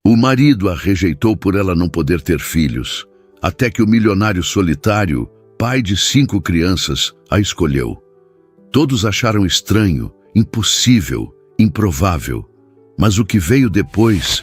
O marido a rejeitou por ela não poder ter filhos, até que o milionário solitário, pai de 5 crianças, a escolheu. Todos acharam estranho, impossível, improvável, mas o que veio depois,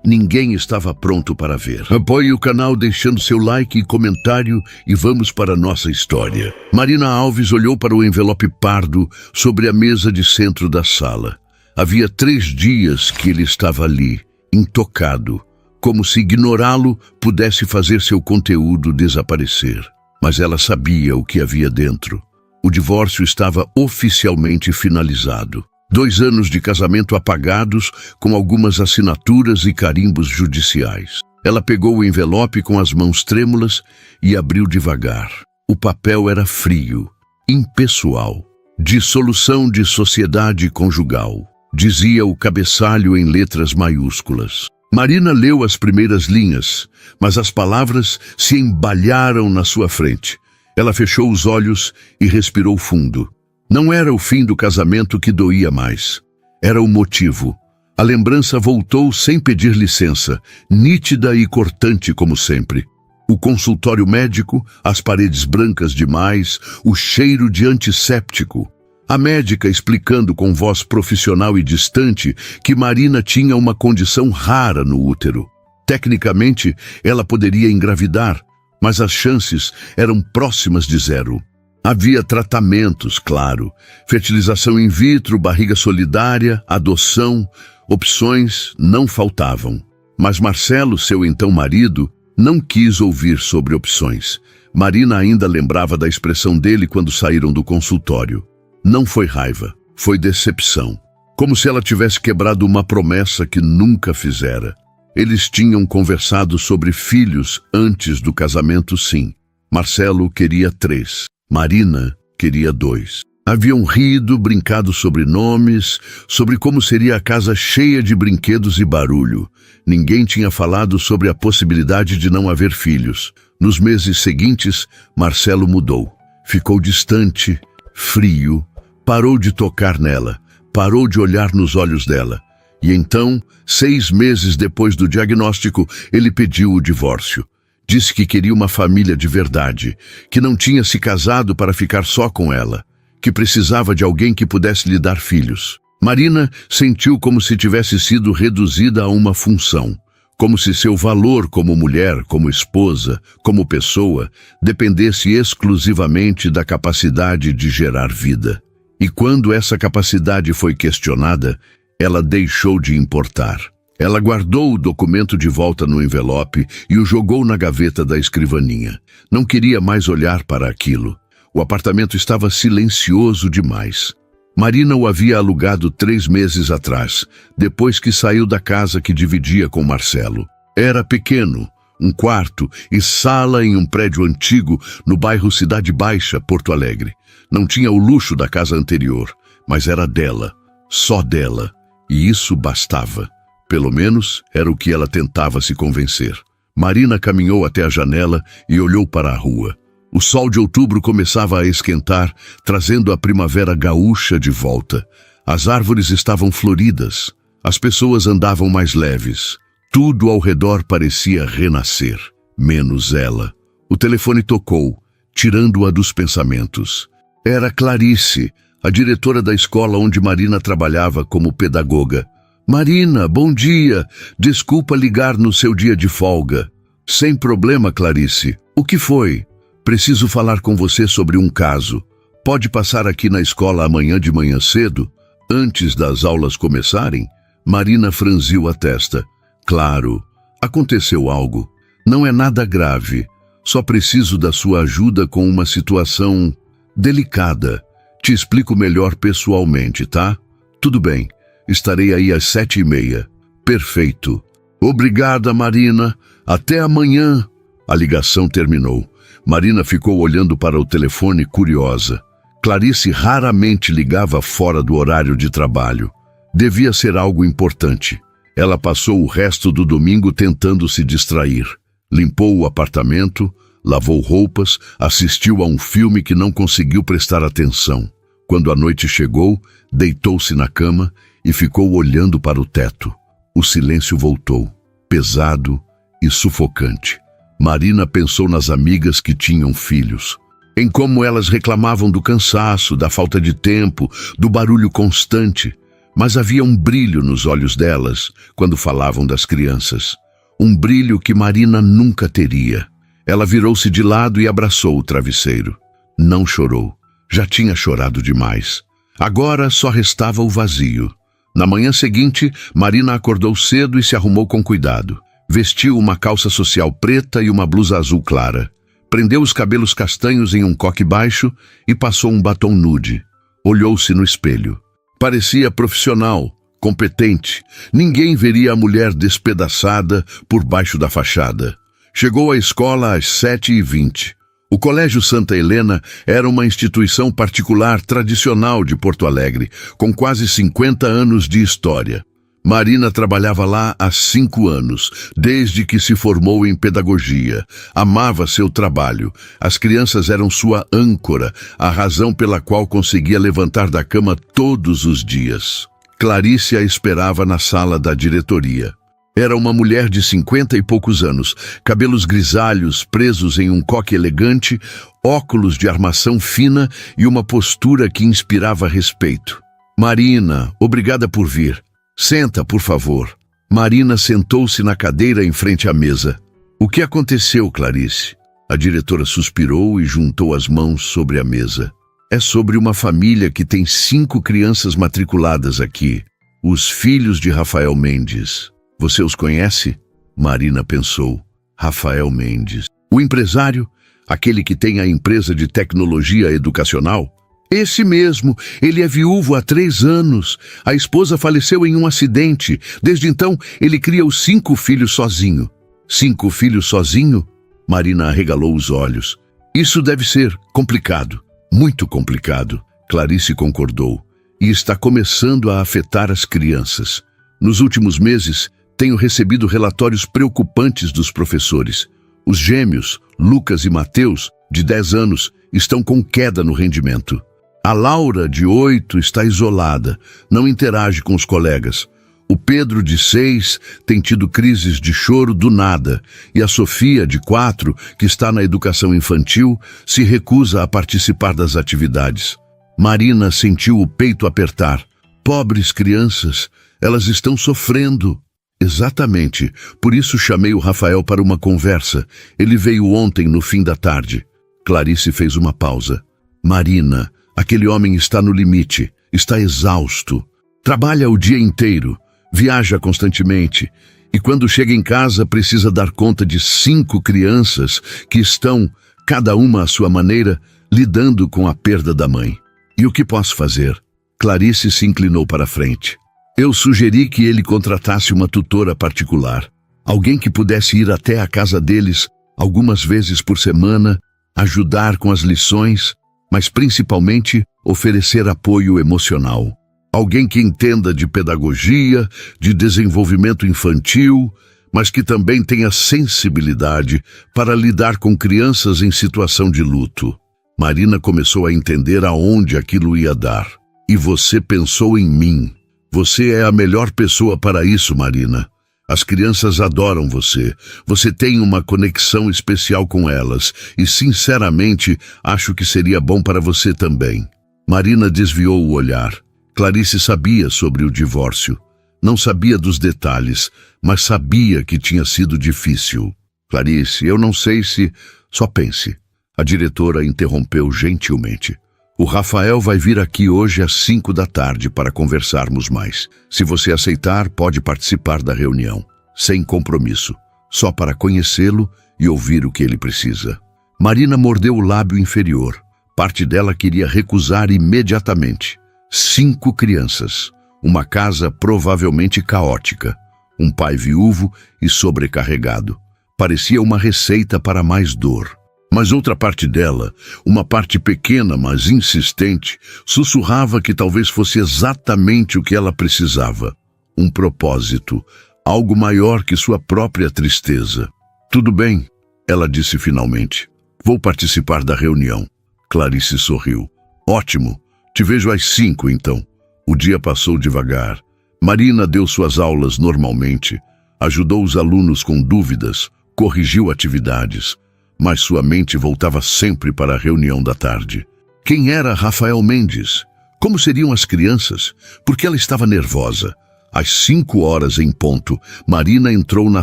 ninguém estava pronto para ver. Apoie o canal deixando seu like e comentário e vamos para a nossa história. Marina Alves olhou para o envelope pardo sobre a mesa de centro da sala. Havia 3 dias que ele estava ali, intocado, como se ignorá-lo pudesse fazer seu conteúdo desaparecer. Mas ela sabia o que havia dentro. O divórcio estava oficialmente finalizado. 2 anos de casamento apagados, com algumas assinaturas e carimbos judiciais. Ela pegou o envelope com as mãos trêmulas e abriu devagar. O papel era frio, impessoal. Dissolução de sociedade conjugal, dizia o cabeçalho em letras maiúsculas. Marina leu as primeiras linhas, mas as palavras se embalharam na sua frente. Ela fechou os olhos e respirou fundo. Não era o fim do casamento que doía mais. Era o motivo. A lembrança voltou sem pedir licença, nítida e cortante como sempre. O consultório médico, as paredes brancas demais, o cheiro de antisséptico. A médica explicando com voz profissional e distante que Marina tinha uma condição rara no útero. Tecnicamente, ela poderia engravidar, mas as chances eram próximas de 0. Havia tratamentos, claro, fertilização in vitro, barriga solidária, adoção, opções não faltavam. Mas Marcelo, seu então marido, não quis ouvir sobre opções. Marina ainda lembrava da expressão dele quando saíram do consultório. Não foi raiva, foi decepção. Como se ela tivesse quebrado uma promessa que nunca fizera. Eles tinham conversado sobre filhos antes do casamento, sim. Marcelo queria 3. Marina queria 2. Haviam rido, brincado sobre nomes, sobre como seria a casa cheia de brinquedos e barulho. Ninguém tinha falado sobre a possibilidade de não haver filhos. Nos meses seguintes, Marcelo mudou. Ficou distante, frio, parou de tocar nela, parou de olhar nos olhos dela. E então, 6 meses depois do diagnóstico, ele pediu o divórcio. Disse que queria uma família de verdade, que não tinha se casado para ficar só com ela, que precisava de alguém que pudesse lhe dar filhos. Marina sentiu como se tivesse sido reduzida a uma função, como se seu valor como mulher, como esposa, como pessoa, dependesse exclusivamente da capacidade de gerar vida. E quando essa capacidade foi questionada, ela deixou de importar. Ela guardou o documento de volta no envelope e o jogou na gaveta da escrivaninha. Não queria mais olhar para aquilo. O apartamento estava silencioso demais. Marina o havia alugado 3 meses atrás, depois que saiu da casa que dividia com Marcelo. Era pequeno, um quarto e sala em um prédio antigo no bairro Cidade Baixa, Porto Alegre. Não tinha o luxo da casa anterior, mas era dela, só dela, e isso bastava. Pelo menos era o que ela tentava se convencer. Marina caminhou até a janela e olhou para a rua. O sol de outubro começava a esquentar, trazendo a primavera gaúcha de volta. As árvores estavam floridas. As pessoas andavam mais leves. Tudo ao redor parecia renascer, menos ela. O telefone tocou, tirando-a dos pensamentos. Era Clarice, a diretora da escola onde Marina trabalhava como pedagoga. Marina, bom dia. Desculpa ligar no seu dia de folga. Sem problema, Clarice. O que foi? Preciso falar com você sobre um caso. Pode passar aqui na escola amanhã de manhã cedo, antes das aulas começarem? Marina franziu a testa. Claro, aconteceu algo. Não é nada grave. Só preciso da sua ajuda com uma situação delicada. Te explico melhor pessoalmente, tá? Tudo bem. Estarei aí às 7h30. Perfeito. Obrigada, Marina. Até amanhã. A ligação terminou. Marina ficou olhando para o telefone curiosa. Clarice raramente ligava fora do horário de trabalho. Devia ser algo importante. Ela passou o resto do domingo tentando se distrair. Limpou o apartamento, lavou roupas, assistiu a um filme que não conseguiu prestar atenção. Quando a noite chegou, deitou-se na cama e ficou olhando para o teto. O silêncio voltou. pesado e sufocante. Marina pensou nas amigas que tinham filhos, em como elas reclamavam do cansaço, da falta de tempo, do barulho constante, mas havia um brilho nos olhos delas quando falavam das crianças. Um brilho que Marina nunca teria. Ela virou-se de lado e abraçou o travesseiro. Não chorou. Já tinha chorado demais. Agora só restava o vazio. Na manhã seguinte, Marina acordou cedo e se arrumou com cuidado. Vestiu uma calça social preta e uma blusa azul clara. Prendeu os cabelos castanhos em um coque baixo e passou um batom nude. Olhou-se no espelho. Parecia profissional, competente. Ninguém veria a mulher despedaçada por baixo da fachada. Chegou à escola às 7h20. O Colégio Santa Helena era uma instituição particular tradicional de Porto Alegre, com quase 50 anos de história. Marina trabalhava lá há 5 anos, desde que se formou em pedagogia. Amava seu trabalho. As crianças eram sua âncora, a razão pela qual conseguia levantar da cama todos os dias. Clarice a esperava na sala da diretoria. Era uma mulher de 50 e poucos anos, cabelos grisalhos presos em um coque elegante, óculos de armação fina e uma postura que inspirava respeito. Marina, obrigada por vir. Senta, por favor. Marina sentou-se na cadeira em frente à mesa. O que aconteceu, Clarice? A diretora suspirou e juntou as mãos sobre a mesa. É sobre uma família que tem 5 crianças matriculadas aqui. Os filhos de Rafael Mendes. Você os conhece? Marina pensou. Rafael Mendes. O empresário? Aquele que tem a empresa de tecnologia educacional? Esse mesmo. Ele é viúvo há 3 anos. A esposa faleceu em um acidente. Desde então, ele cria os 5 filhos sozinho. 5 filhos sozinho? Marina arregalou os olhos. Isso deve ser complicado. Muito complicado. Clarice concordou. E está começando a afetar as crianças. Nos últimos meses, tenho recebido relatórios preocupantes dos professores. Os gêmeos, Lucas e Mateus, de 10 anos, estão com queda no rendimento. A Laura, de 8, está isolada, não interage com os colegas. O Pedro, de 6, tem tido crises de choro do nada. E a Sofia, de 4, que está na educação infantil, se recusa a participar das atividades. Marina sentiu o peito apertar. Pobres crianças, elas estão sofrendo. Exatamente, por isso chamei o Rafael para uma conversa. Ele veio ontem no fim da tarde. Clarice fez uma pausa. Marina, aquele homem está no limite, está exausto. Trabalha o dia inteiro, viaja constantemente e quando chega em casa precisa dar conta de 5 crianças que estão, cada uma à sua maneira, lidando com a perda da mãe. E o que posso fazer? Clarice se inclinou para a frente. Eu sugeri que ele contratasse uma tutora particular, alguém que pudesse ir até a casa deles algumas vezes por semana, ajudar com as lições, mas principalmente oferecer apoio emocional. Alguém que entenda de pedagogia, de desenvolvimento infantil, mas que também tenha sensibilidade para lidar com crianças em situação de luto. Marina começou a entender aonde aquilo ia dar. E você pensou em mim. Você é a melhor pessoa para isso, Marina. As crianças adoram você. Você tem uma conexão especial com elas e, sinceramente, acho que seria bom para você também. Marina desviou o olhar. Clarice sabia sobre o divórcio. Não sabia dos detalhes, mas sabia que tinha sido difícil. Clarice, eu não sei se... Só pense. A diretora interrompeu gentilmente. O Rafael vai vir aqui hoje às 5 da tarde para conversarmos mais. Se você aceitar, pode participar da reunião. Sem compromisso. Só para conhecê-lo e ouvir o que ele precisa. Marina mordeu o lábio inferior. Parte dela queria recusar imediatamente. 5 crianças. Uma casa provavelmente caótica. Um pai viúvo e sobrecarregado. Parecia uma receita para mais dor. Mas outra parte dela, uma parte pequena, mas insistente, sussurrava que talvez fosse exatamente o que ela precisava. Um propósito, algo maior que sua própria tristeza. Tudo bem, ela disse finalmente. Vou participar da reunião. Clarice sorriu. Ótimo, te vejo às 5 então. O dia passou devagar. Marina deu suas aulas normalmente. Ajudou os alunos com dúvidas, corrigiu atividades, mas sua mente voltava sempre para a reunião da tarde. Quem era Rafael Mendes? Como seriam as crianças? Por que ela estava nervosa? Às 5 horas em ponto, Marina entrou na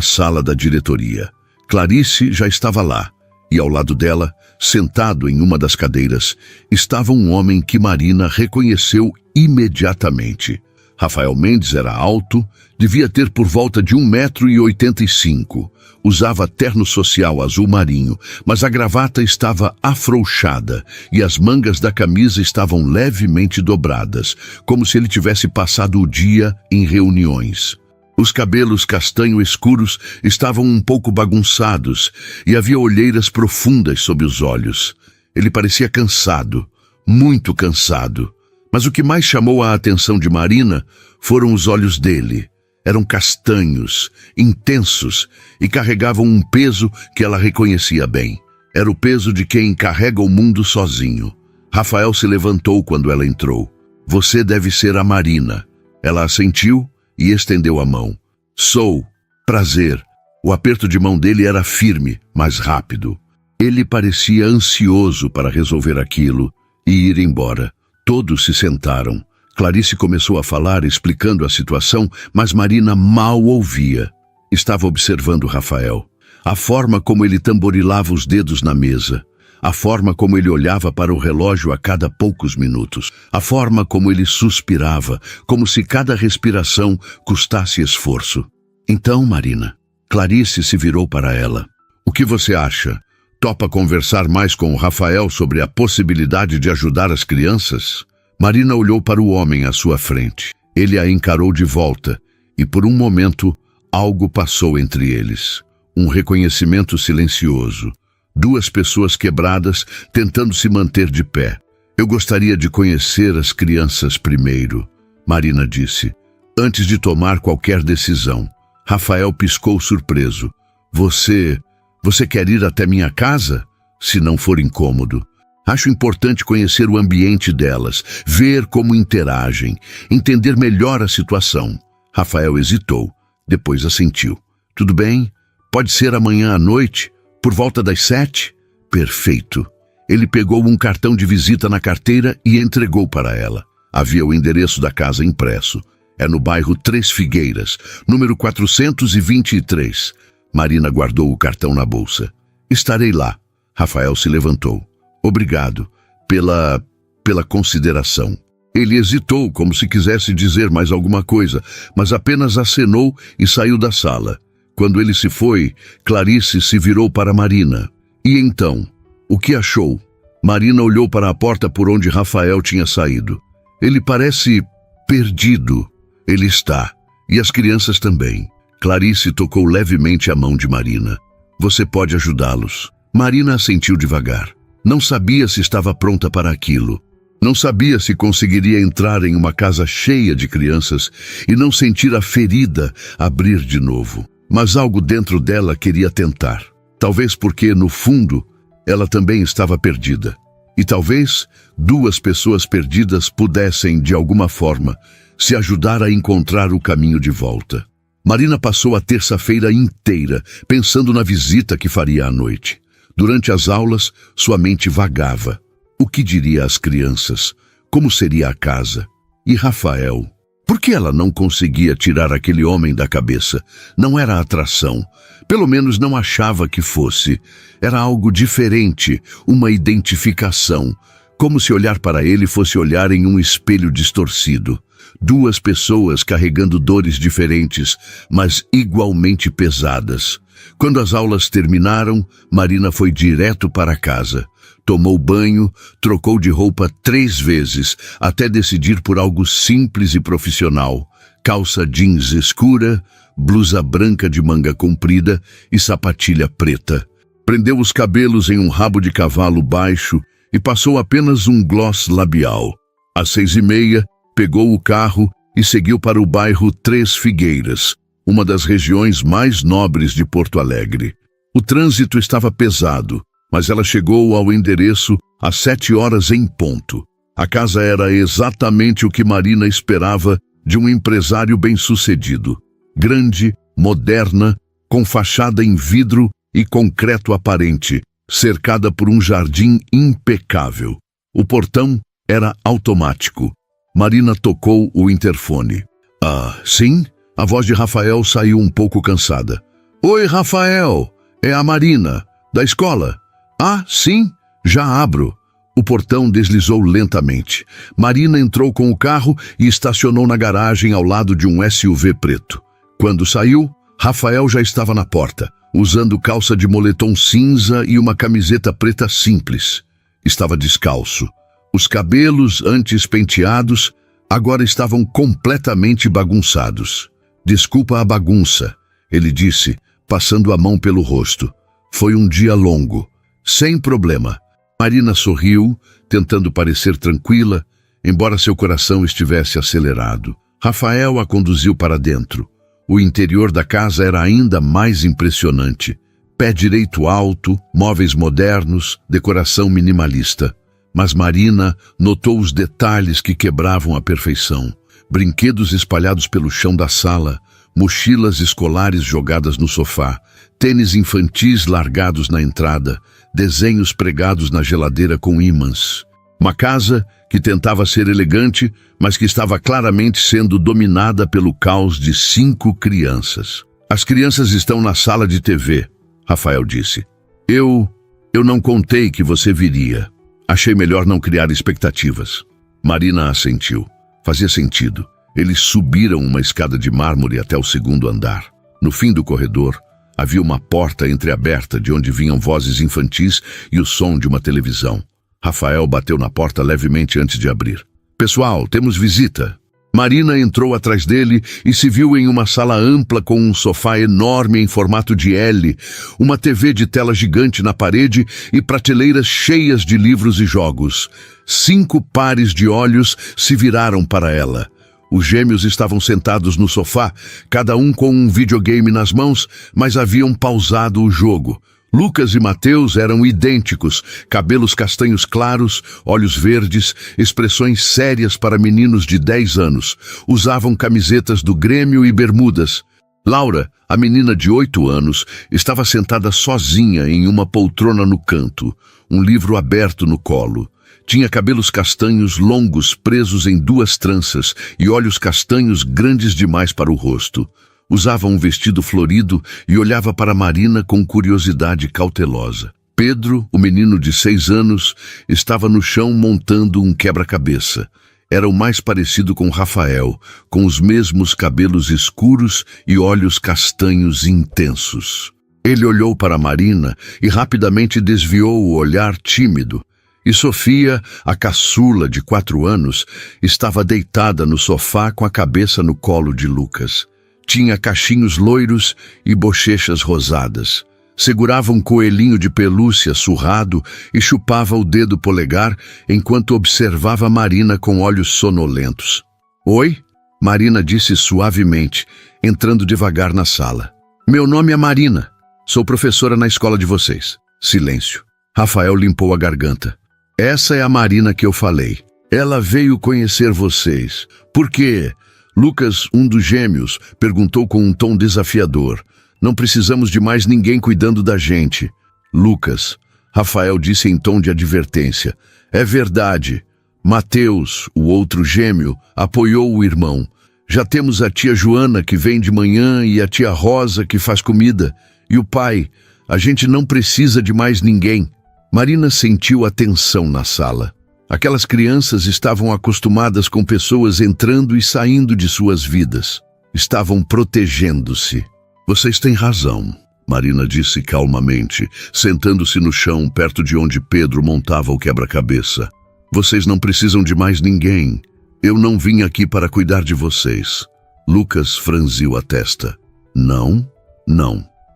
sala da diretoria. Clarice já estava lá, e ao lado dela, sentado em uma das cadeiras, estava um homem que Marina reconheceu imediatamente. Rafael Mendes era alto, devia ter por volta de 1,85 m. Usava terno social azul marinho, mas a gravata estava afrouxada e as mangas da camisa estavam levemente dobradas, como se ele tivesse passado o dia em reuniões. Os cabelos castanho escuros estavam um pouco bagunçados e havia olheiras profundas sob os olhos. Ele parecia cansado, muito cansado. Mas o que mais chamou a atenção de Marina foram os olhos dele. Eram castanhos, intensos e carregavam um peso que ela reconhecia bem. Era o peso de quem carrega o mundo sozinho. Rafael se levantou quando ela entrou. Você deve ser a Marina. Ela assentiu e estendeu a mão. Sou. Prazer. O aperto de mão dele era firme, mas rápido. Ele parecia ansioso para resolver aquilo e ir embora. Todos se sentaram. Clarice começou a falar, explicando a situação, mas Marina mal ouvia. Estava observando Rafael. A forma como ele tamborilava os dedos na mesa. A forma como ele olhava para o relógio a cada poucos minutos. A forma como ele suspirava, como se cada respiração custasse esforço. Então, Marina, Clarice se virou para ela. O que você acha? Topa conversar mais com o Rafael sobre a possibilidade de ajudar as crianças? Marina olhou para o homem à sua frente. Ele a encarou de volta e, por um momento, algo passou entre eles. Um reconhecimento silencioso. Duas pessoas quebradas tentando se manter de pé. Eu gostaria de conhecer as crianças primeiro, Marina disse, antes de tomar qualquer decisão. Rafael piscou surpreso. Você quer ir até minha casa? Se não for incômodo. Acho importante conhecer o ambiente delas, ver como interagem, entender melhor a situação. Rafael hesitou, depois assentiu. Tudo bem? Pode ser amanhã à noite, por volta das 7? Perfeito. Ele pegou um cartão de visita na carteira e entregou para ela. Havia o endereço da casa impresso. É no bairro Três Figueiras, número 423. Marina guardou o cartão na bolsa. Estarei lá. Rafael se levantou. Obrigado pela consideração. Ele hesitou, como se quisesse dizer mais alguma coisa, mas apenas acenou e saiu da sala. Quando ele se foi, Clarice se virou para Marina. E então, o que achou? Marina olhou para a porta por onde Rafael tinha saído. Ele parece perdido. Ele está. E as crianças também. Clarice tocou levemente a mão de Marina. Você pode ajudá-los. Marina assentiu devagar. Não sabia se estava pronta para aquilo. Não sabia se conseguiria entrar em uma casa cheia de crianças e não sentir a ferida abrir de novo. Mas algo dentro dela queria tentar. Talvez porque, no fundo, ela também estava perdida. E talvez duas pessoas perdidas pudessem, de alguma forma, se ajudar a encontrar o caminho de volta. Marina passou a terça-feira inteira pensando na visita que faria à noite. Durante as aulas, sua mente vagava. O que diria às crianças? Como seria a casa? E Rafael? Por que ela não conseguia tirar aquele homem da cabeça? Não era atração. Pelo menos não achava que fosse. Era algo diferente, uma identificação. Como se olhar para ele fosse olhar em um espelho distorcido. Duas pessoas carregando dores diferentes, mas igualmente pesadas. Quando as aulas terminaram, Marina foi direto para casa. Tomou banho, trocou de roupa 3 vezes, até decidir por algo simples e profissional. Calça jeans escura, blusa branca de manga comprida e sapatilha preta. Prendeu os cabelos em um rabo de cavalo baixo e passou apenas um gloss labial. Às 6h30, pegou o carro e seguiu para o bairro Três Figueiras, uma das regiões mais nobres de Porto Alegre. O trânsito estava pesado, mas ela chegou ao endereço às 7 horas em ponto. A casa era exatamente o que Marina esperava de um empresário bem-sucedido. Grande, moderna, com fachada em vidro e concreto aparente, cercada por um jardim impecável. O portão era automático. Marina tocou o interfone. Ah, sim? A voz de Rafael saiu um pouco cansada. Oi, Rafael, é a Marina, da escola. Ah, sim, já abro. O portão deslizou lentamente. Marina entrou com o carro e estacionou na garagem ao lado de um SUV preto. Quando saiu, Rafael já estava na porta, usando calça de moletom cinza e uma camiseta preta simples. Estava descalço. Os cabelos, antes penteados, agora estavam completamente bagunçados. Desculpa a bagunça, ele disse, passando a mão pelo rosto. Foi um dia longo. Sem problema. Marina sorriu, tentando parecer tranquila, embora seu coração estivesse acelerado. Rafael a conduziu para dentro. O interior da casa era ainda mais impressionante. Pé direito alto, móveis modernos, decoração minimalista. Mas Marina notou os detalhes que quebravam a perfeição. Brinquedos espalhados pelo chão da sala, mochilas escolares jogadas no sofá, tênis infantis largados na entrada, desenhos pregados na geladeira com ímãs. Uma casa que tentava ser elegante, mas que estava claramente sendo dominada pelo caos de 5 crianças. As crianças estão na sala de TV, Rafael disse. Eu não contei que você viria. Achei melhor não criar expectativas. Marina assentiu. Fazia sentido. Eles subiram uma escada de mármore até o 2º andar. No fim do corredor, havia uma porta entreaberta de onde vinham vozes infantis e o som de uma televisão. Rafael bateu na porta levemente antes de abrir. Pessoal, temos visita. Marina entrou atrás dele e se viu em uma sala ampla com um sofá enorme em formato de L, uma TV de tela gigante na parede e prateleiras cheias de livros e jogos. 5 pares de olhos se viraram para ela. Os gêmeos estavam sentados no sofá, cada um com um videogame nas mãos, mas haviam pausado o jogo. Lucas e Mateus eram idênticos, cabelos castanhos claros, olhos verdes, expressões sérias para meninos de 10 anos. Usavam camisetas do Grêmio e bermudas. Laura, a menina de 8 anos, estava sentada sozinha em uma poltrona no canto, um livro aberto no colo. Tinha cabelos castanhos longos presos em 2 tranças e olhos castanhos grandes demais para o rosto. Usava um vestido florido e olhava para Marina com curiosidade cautelosa. Pedro, o menino de 6 anos, estava no chão montando um quebra-cabeça. Era o mais parecido com Rafael, com os mesmos cabelos escuros e olhos castanhos intensos. Ele olhou para Marina e rapidamente desviou o olhar tímido. E Sofia, a caçula de 4 anos, estava deitada no sofá com a cabeça no colo de Lucas. Tinha cachinhos loiros e bochechas rosadas. Segurava um coelhinho de pelúcia surrado e chupava o dedo polegar enquanto observava Marina com olhos sonolentos. Oi? Marina disse suavemente, entrando devagar na sala. Meu nome é Marina. Sou professora na escola de vocês. Silêncio. Rafael limpou a garganta. Essa é a Marina que eu falei. Ela veio conhecer vocês. Por quê? Lucas, um dos gêmeos, perguntou com um tom desafiador. Não precisamos de mais ninguém cuidando da gente. Lucas, Rafael disse em tom de advertência. É verdade. Mateus, o outro gêmeo, apoiou o irmão. Já temos a tia Joana que vem de manhã e a tia Rosa que faz comida. E o pai, a gente não precisa de mais ninguém. Marina sentiu a tensão na sala. Aquelas crianças estavam acostumadas com pessoas entrando e saindo de suas vidas. Estavam protegendo-se. Vocês têm razão, Marina disse calmamente, sentando-se no chão perto de onde Pedro montava o quebra-cabeça. Vocês não precisam de mais ninguém. Eu não vim aqui para cuidar de vocês. Lucas franziu a testa. Não.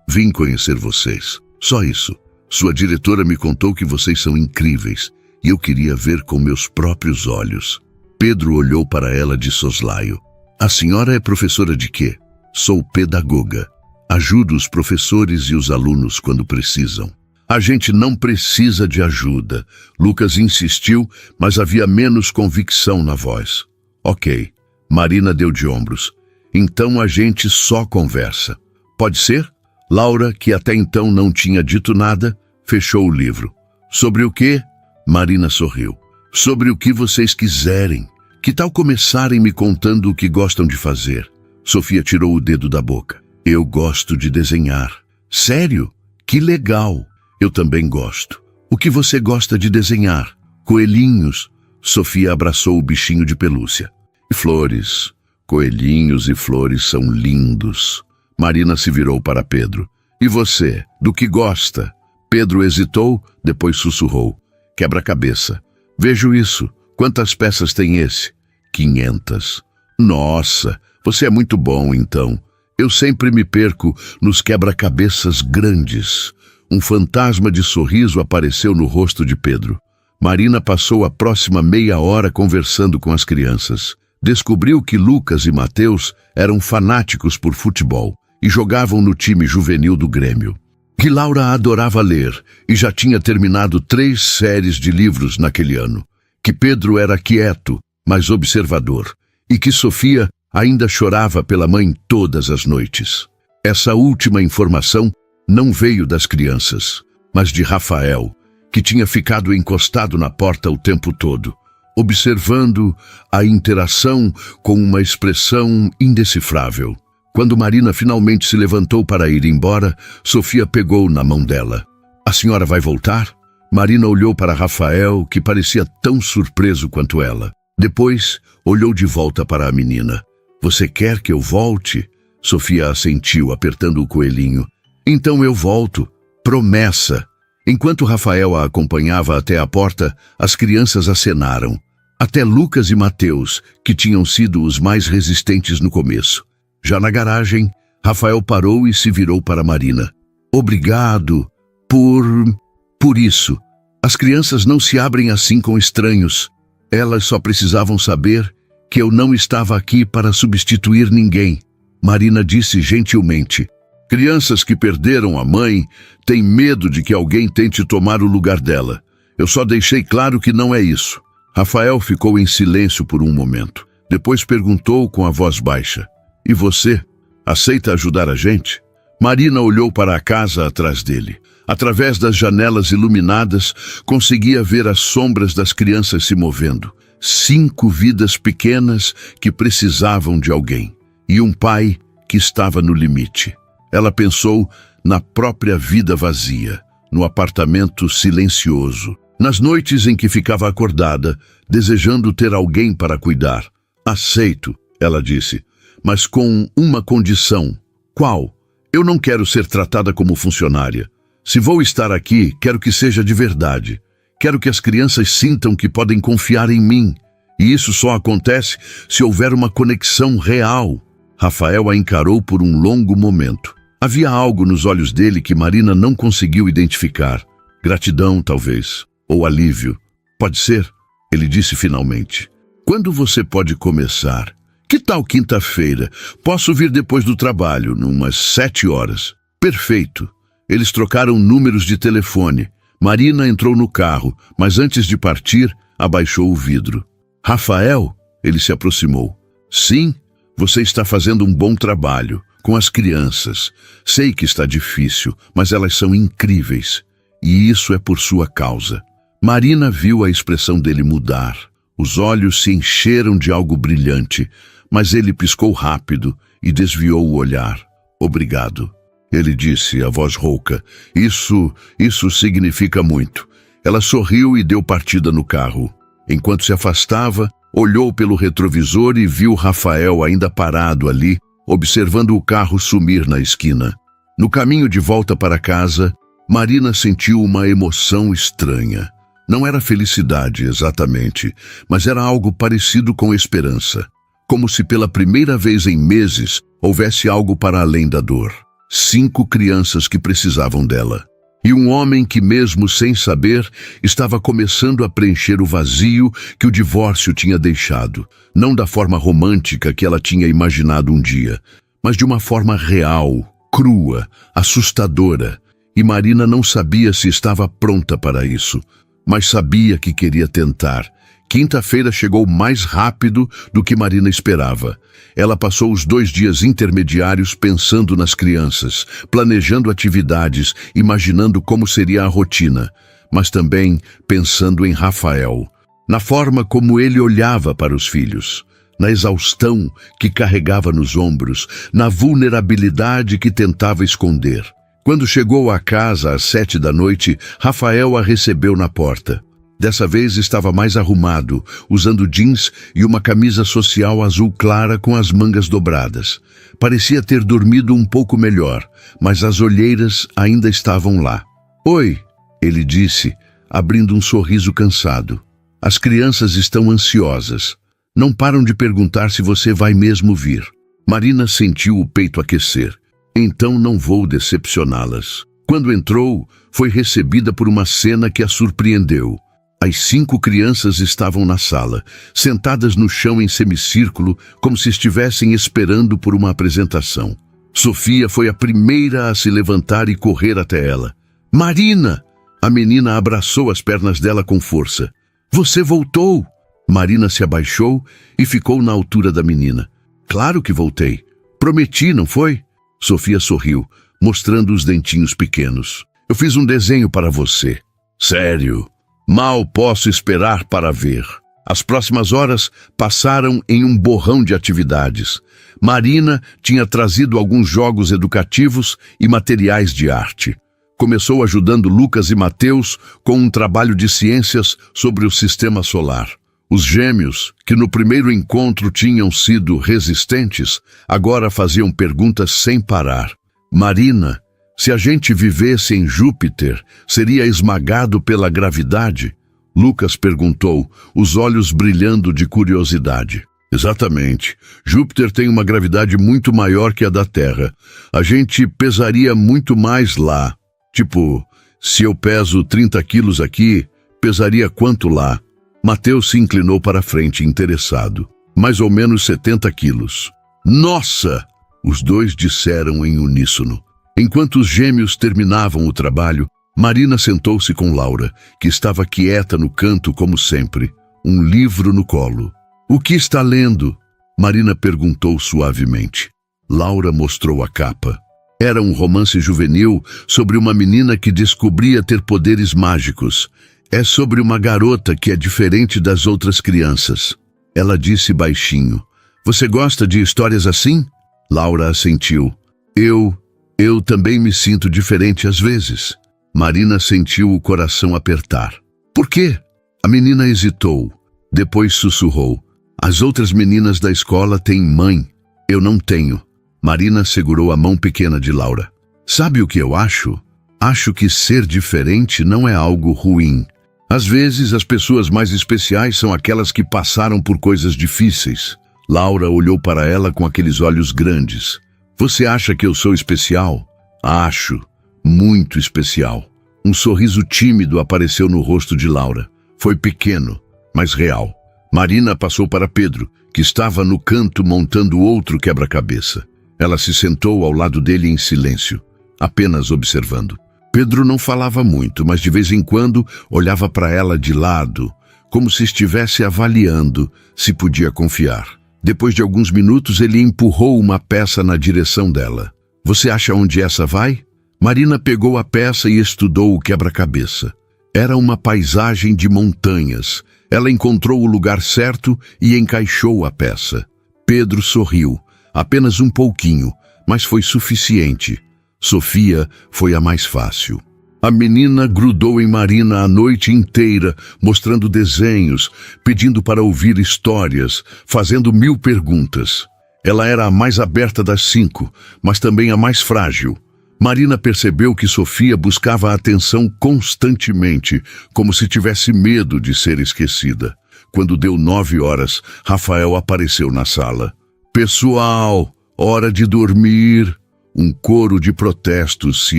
Vim conhecer vocês. Só isso. Sua diretora me contou que vocês são incríveis. E eu queria ver com meus próprios olhos. Pedro olhou para ela de soslaio. A senhora é professora de quê? Sou pedagoga. Ajudo os professores e os alunos quando precisam. A gente não precisa de ajuda. Lucas insistiu, mas havia menos convicção na voz. Ok. Marina deu de ombros. Então a gente só conversa. Pode ser? Laura, que até então não tinha dito nada, fechou o livro. Sobre o quê? Marina sorriu. Sobre o que vocês quiserem. Que tal começarem me contando o que gostam de fazer? Sofia tirou o dedo da boca. Eu gosto de desenhar. Sério? Que legal. Eu também gosto. O que você gosta de desenhar? Coelhinhos. Sofia abraçou o bichinho de pelúcia. E flores. Coelhinhos e flores são lindos. Marina se virou para Pedro. E você? Do que gosta? Pedro hesitou, depois sussurrou. Quebra-cabeça. Vejo isso. Quantas peças tem esse? 500. Nossa, você é muito bom, então. Eu sempre me perco nos quebra-cabeças grandes. Um fantasma de sorriso apareceu no rosto de Pedro. Marina passou a próxima meia hora conversando com as crianças. Descobriu que Lucas e Mateus eram fanáticos por futebol e jogavam no time juvenil do Grêmio. Que Laura adorava ler e já tinha terminado 3 séries de livros naquele ano. Que Pedro era quieto, mas observador. E que Sofia ainda chorava pela mãe todas as noites. Essa última informação não veio das crianças, mas de Rafael, que tinha ficado encostado na porta o tempo todo, observando a interação com uma expressão indecifrável. Quando Marina finalmente se levantou para ir embora, Sofia pegou na mão dela. A senhora vai voltar? Marina olhou para Rafael, que parecia tão surpreso quanto ela. Depois, olhou de volta para a menina. Você quer que eu volte? Sofia assentiu, apertando o coelhinho. Então eu volto. Promessa. Enquanto Rafael a acompanhava até a porta, as crianças acenaram. Até Lucas e Mateus, que tinham sido os mais resistentes no começo. Já na garagem, Rafael parou e se virou para Marina. Obrigado por isso. As crianças não se abrem assim com estranhos. Elas só precisavam saber que eu não estava aqui para substituir ninguém. Marina disse gentilmente. Crianças que perderam a mãe têm medo de que alguém tente tomar o lugar dela. Eu só deixei claro que não é isso. Rafael ficou em silêncio por um momento. Depois perguntou com a voz baixa. E você? Aceita ajudar a gente? Marina olhou para a casa atrás dele. Através das janelas iluminadas, conseguia ver as sombras das crianças se movendo. 5 vidas pequenas que precisavam de alguém. E um pai que estava no limite. Ela pensou na própria vida vazia, no apartamento silencioso, nas noites em que ficava acordada, desejando ter alguém para cuidar. Aceito, ela disse, mas com uma condição. Qual? Eu não quero ser tratada como funcionária. Se vou estar aqui, quero que seja de verdade. Quero que as crianças sintam que podem confiar em mim. E isso só acontece se houver uma conexão real. Rafael a encarou por um longo momento. Havia algo nos olhos dele que Marina não conseguiu identificar. Gratidão, talvez. Ou alívio. Pode ser? Ele disse finalmente. Quando você pode começar? Que tal quinta-feira? Posso vir depois do trabalho, numas 7 horas. Perfeito. Eles trocaram números de telefone. Marina entrou no carro, mas antes de partir, abaixou o vidro. Rafael? Ele se aproximou. Sim, você está fazendo um bom trabalho, com as crianças. Sei que está difícil, mas elas são incríveis. E isso é por sua causa. Marina viu a expressão dele mudar. Os olhos se encheram de algo brilhante, mas ele piscou rápido e desviou o olhar. Obrigado. Ele disse, a voz rouca. Isso significa muito. Ela sorriu e deu partida no carro. Enquanto se afastava, olhou pelo retrovisor e viu Rafael ainda parado ali, observando o carro sumir na esquina. No caminho de volta para casa, Marina sentiu uma emoção estranha. Não era felicidade exatamente, mas era algo parecido com esperança. Como se pela primeira vez em meses houvesse algo para além da dor. 5 crianças que precisavam dela. E um homem que, mesmo sem saber, estava começando a preencher o vazio que o divórcio tinha deixado. Não da forma romântica que ela tinha imaginado um dia, mas de uma forma real, crua, assustadora. E Marina não sabia se estava pronta para isso, mas sabia que queria tentar, Quinta-feira chegou mais rápido do que Marina esperava. Ela passou os 2 dias intermediários pensando nas crianças, planejando atividades, imaginando como seria a rotina, mas também pensando em Rafael, na forma como ele olhava para os filhos, na exaustão que carregava nos ombros, na vulnerabilidade que tentava esconder. Quando chegou à casa às 7 da noite, Rafael a recebeu na porta. Dessa vez estava mais arrumado, usando jeans e uma camisa social azul clara com as mangas dobradas. Parecia ter dormido um pouco melhor, mas as olheiras ainda estavam lá. "Oi", ele disse, abrindo um sorriso cansado. "As crianças estão ansiosas. Não param de perguntar se você vai mesmo vir." Marina sentiu o peito aquecer. "Então não vou decepcioná-las." Quando entrou, foi recebida por uma cena que a surpreendeu. As 5 crianças estavam na sala, sentadas no chão em semicírculo, como se estivessem esperando por uma apresentação. Sofia foi a primeira a se levantar e correr até ela. "Marina!" A menina abraçou as pernas dela com força. "Você voltou!" Marina se abaixou e ficou na altura da menina. "Claro que voltei. Prometi, não foi?" Sofia sorriu, mostrando os dentinhos pequenos. "Eu fiz um desenho para você." "Sério? Mal posso esperar para ver." As próximas horas passaram em um borrão de atividades. Marina tinha trazido alguns jogos educativos e materiais de arte. Começou ajudando Lucas e Mateus com um trabalho de ciências sobre o sistema solar. Os gêmeos, que no primeiro encontro tinham sido resistentes, agora faziam perguntas sem parar. "Marina, se a gente vivesse em Júpiter, seria esmagado pela gravidade?" Lucas perguntou, os olhos brilhando de curiosidade. "Exatamente. Júpiter tem uma gravidade muito maior que a da Terra. A gente pesaria muito mais lá. Tipo, se eu peso 30 quilos aqui, pesaria quanto lá?" Mateus se inclinou para a frente, interessado. "Mais ou menos 70 quilos." "Nossa!" Os dois disseram em uníssono. Enquanto os gêmeos terminavam o trabalho, Marina sentou-se com Laura, que estava quieta no canto como sempre, um livro no colo. "O que está lendo?" Marina perguntou suavemente. Laura mostrou a capa. Era um romance juvenil sobre uma menina que descobria ter poderes mágicos. "É sobre uma garota que é diferente das outras crianças." Ela disse baixinho. "Você gosta de histórias assim?" Laura assentiu. Eu também me sinto diferente às vezes." Marina sentiu o coração apertar. "Por quê?" A menina hesitou. Depois sussurrou. "As outras meninas da escola têm mãe. Eu não tenho." Marina segurou a mão pequena de Laura. "Sabe o que eu acho? Acho que ser diferente não é algo ruim. Às vezes, as pessoas mais especiais são aquelas que passaram por coisas difíceis." Laura olhou para ela com aqueles olhos grandes. "Você acha que eu sou especial?" "Acho. Muito especial." Um sorriso tímido apareceu no rosto de Laura. Foi pequeno, mas real. Marina passou para Pedro, que estava no canto montando outro quebra-cabeça. Ela se sentou ao lado dele em silêncio, apenas observando. Pedro não falava muito, mas de vez em quando olhava para ela de lado, como se estivesse avaliando se podia confiar. Depois de alguns minutos, ele empurrou uma peça na direção dela. "Você acha onde essa vai?" Marina pegou a peça e estudou o quebra-cabeça. Era uma paisagem de montanhas. Ela encontrou o lugar certo e encaixou a peça. Pedro sorriu, apenas um pouquinho, mas foi suficiente. Sofia foi a mais fácil. A menina grudou em Marina a noite inteira, mostrando desenhos, pedindo para ouvir histórias, fazendo 1000 perguntas. Ela era a mais aberta das 5, mas também a mais frágil. Marina percebeu que Sofia buscava a atenção constantemente, como se tivesse medo de ser esquecida. Quando deu 9 horas, Rafael apareceu na sala. "Pessoal, hora de dormir." Um coro de protestos se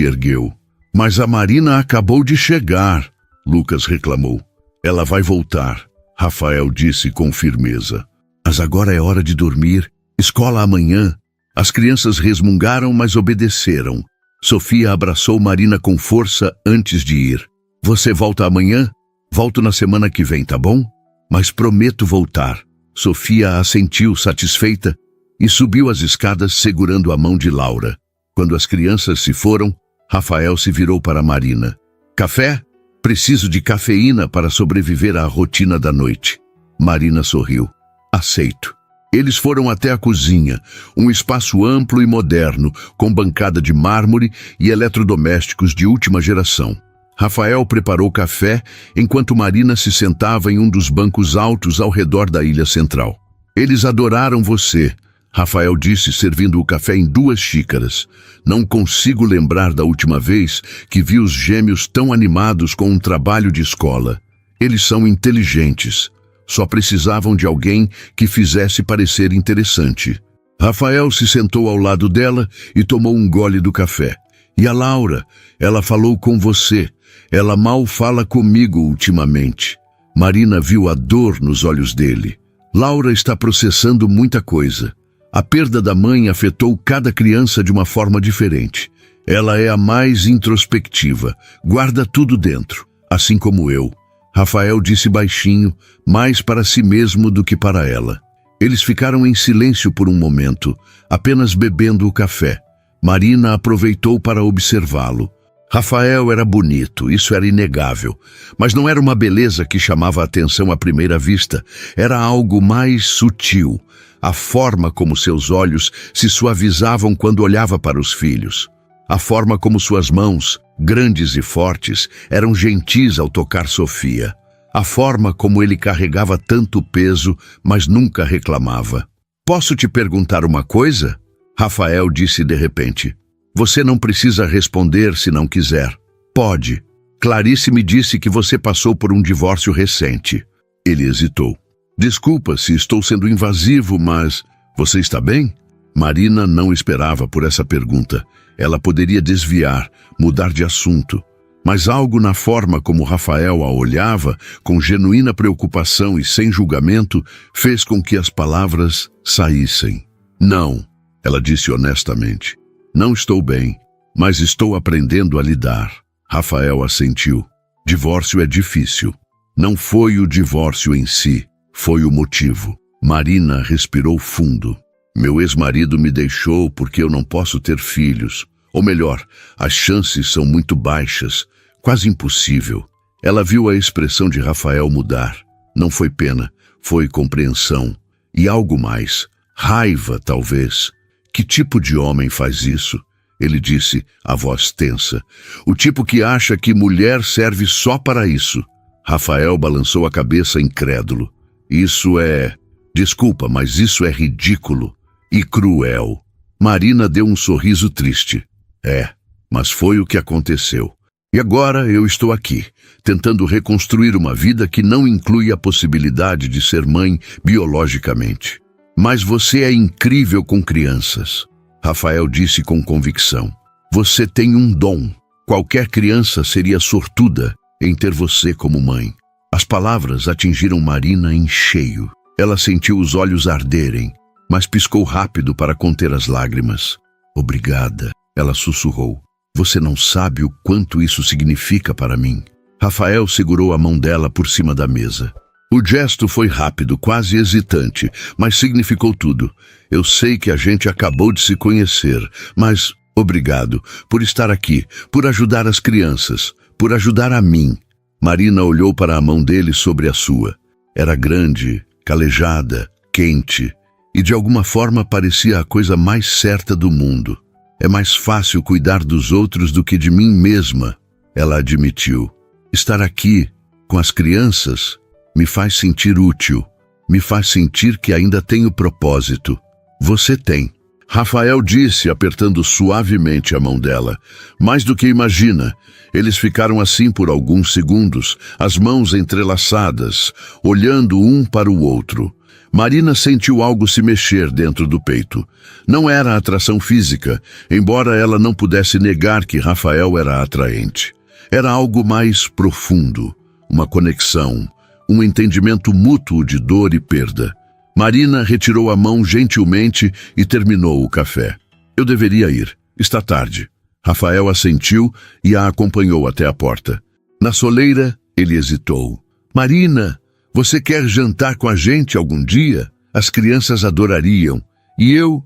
ergueu. "Mas a Marina acabou de chegar", Lucas reclamou. "Ela vai voltar", Rafael disse com firmeza. "Mas agora é hora de dormir. Escola amanhã." As crianças resmungaram, mas obedeceram. Sofia abraçou Marina com força antes de ir. "Você volta amanhã? Volto na semana que vem, tá bom?" mas prometo voltar. Sofia assentiu satisfeita e subiu as escadas segurando a mão de Laura. Quando as crianças se foram, Rafael se virou para Marina. Café? Preciso de cafeína para sobreviver à rotina da noite. Marina sorriu. Aceito. Eles foram até a cozinha, um espaço amplo e moderno, com bancada de mármore e eletrodomésticos de última geração. Rafael preparou café, enquanto Marina se sentava em um dos bancos altos ao redor da ilha central. Eles adoraram você, Rafael disse, servindo o café em 2 xícaras. Não consigo lembrar da última vez que vi os gêmeos tão animados com um trabalho de escola. Eles são inteligentes. Só precisavam de alguém que fizesse parecer interessante. Rafael se sentou ao lado dela e tomou um gole do café. E a Laura? Ela falou com você. Ela mal fala comigo ultimamente. Marina viu a dor nos olhos dele. Laura está processando muita coisa. A perda da mãe afetou cada criança de uma forma diferente. Ela é a mais introspectiva, guarda tudo dentro, assim como eu. Rafael disse baixinho, mais para si mesmo do que para ela. Eles ficaram em silêncio por um momento, apenas bebendo o café. Marina aproveitou para observá-lo. Rafael era bonito, isso era inegável, mas não era uma beleza que chamava a atenção à primeira vista, era algo mais sutil, a forma como seus olhos se suavizavam quando olhava para os filhos, a forma como suas mãos, grandes e fortes, eram gentis ao tocar Sofia, a forma como ele carregava tanto peso, mas nunca reclamava. Posso te perguntar uma coisa? Rafael disse de repente. Você não precisa responder se não quiser. Pode. Clarice me disse que você passou por um divórcio recente. Ele hesitou. Desculpa se estou sendo invasivo, mas você está bem? Marina não esperava por essa pergunta. Ela poderia desviar, mudar de assunto. Mas algo na forma como Rafael a olhava, com genuína preocupação e sem julgamento, fez com que as palavras saíssem. Não, ela disse honestamente. Não estou bem, mas estou aprendendo a lidar. Rafael assentiu. Divórcio é difícil. Não foi o divórcio em si, foi o motivo. Marina respirou fundo. Meu ex-marido me deixou porque eu não posso ter filhos. Ou melhor, as chances são muito baixas, quase impossível. Ela viu a expressão de Rafael mudar. Não foi pena, foi compreensão. E algo mais, raiva talvez. Que tipo de homem faz isso? Ele disse, a voz tensa. O tipo que acha que mulher serve só para isso. Rafael balançou a cabeça incrédulo. Isso é... Desculpa, mas isso é ridículo e cruel. Marina deu um sorriso triste. É, mas foi o que aconteceu. E agora eu estou aqui, tentando reconstruir uma vida que não inclui a possibilidade de ser mãe biologicamente. Mas você é incrível com crianças, Rafael disse com convicção. Você tem um dom. Qualquer criança seria sortuda em ter você como mãe. As palavras atingiram Marina em cheio. Ela sentiu os olhos arderem, mas piscou rápido para conter as lágrimas. Obrigada, ela sussurrou. Você não sabe o quanto isso significa para mim. Rafael segurou a mão dela por cima da mesa. O gesto foi rápido, quase hesitante, mas significou tudo. Eu sei que a gente acabou de se conhecer, mas obrigado por estar aqui, por ajudar as crianças, por ajudar a mim. Marina olhou para a mão dele sobre a sua. Era grande, calejada, quente, e de alguma forma parecia a coisa mais certa do mundo. É mais fácil cuidar dos outros do que de mim mesma, ela admitiu. Estar aqui, com as crianças, me faz sentir útil, me faz sentir que ainda tenho propósito. Você tem. Rafael disse, apertando suavemente a mão dela. Mais do que imagina. Eles ficaram assim por alguns segundos, as mãos entrelaçadas, olhando um para o outro. Marina sentiu algo se mexer dentro do peito. Não era atração física, embora ela não pudesse negar que Rafael era atraente. Era algo mais profundo, uma conexão, um entendimento mútuo de dor e perda. Marina retirou a mão gentilmente e terminou o café. Eu deveria ir. Está tarde. Rafael assentiu e a acompanhou até a porta. Na soleira, ele hesitou. Marina, Você quer jantar com a gente algum dia? As crianças adorariam. E eu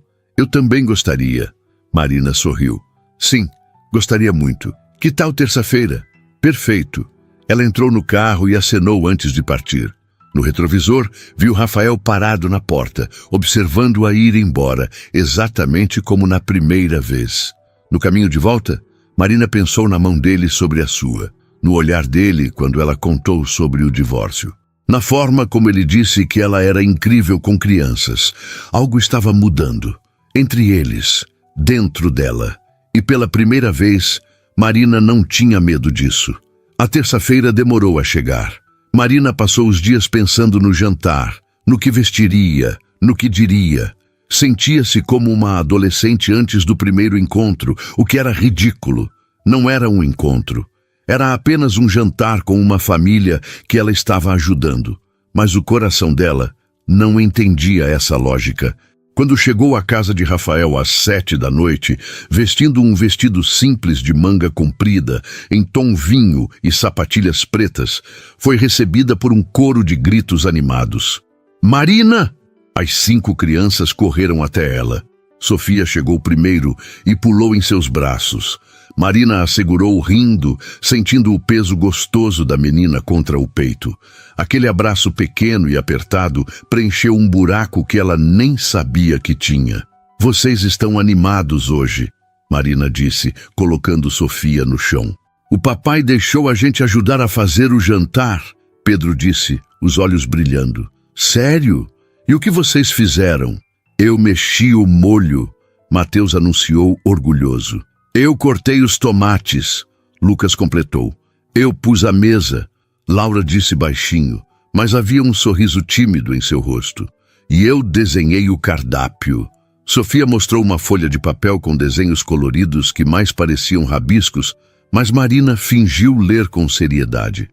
também gostaria. Marina sorriu. Sim, gostaria muito. Que tal terça-feira? Perfeito. Ela entrou no carro e acenou antes de partir. No retrovisor, viu Rafael parado na porta, observando-a ir embora, exatamente como na primeira vez. No caminho de volta, Marina pensou na mão dele sobre a sua, no olhar dele quando ela contou sobre o divórcio. Na forma como ele disse que ela era incrível com crianças. Algo estava mudando. Entre eles, dentro dela. E pela primeira vez, Marina não tinha medo disso. A terça-feira demorou a chegar. Marina passou os dias pensando no jantar, no que vestiria, no que diria. Sentia-se como uma adolescente antes do primeiro encontro, o que era ridículo. Não era um encontro. Era apenas um jantar com uma família que ela estava ajudando. Mas o coração dela não entendia essa lógica. Quando chegou à casa de Rafael às 7 da noite, vestindo um vestido simples de manga comprida, em tom vinho e sapatilhas pretas, foi recebida por um coro de gritos animados. Marina! As 5 crianças correram até ela. Sofia chegou primeiro e pulou em seus braços. Marina a segurou rindo, sentindo o peso gostoso da menina contra o peito. Aquele abraço pequeno e apertado preencheu um buraco que ela nem sabia que tinha. Vocês estão animados hoje, Marina disse, colocando Sofia no chão. O papai deixou a gente ajudar a fazer o jantar, Pedro disse, os olhos brilhando. Sério? E o que vocês fizeram? Eu mexi o molho, Mateus anunciou orgulhoso. Eu cortei os tomates, Lucas completou. Eu pus a mesa, Laura disse baixinho, mas havia um sorriso tímido em seu rosto. E eu desenhei o cardápio. Sofia mostrou uma folha de papel com desenhos coloridos que mais pareciam rabiscos, mas Marina fingiu ler com seriedade.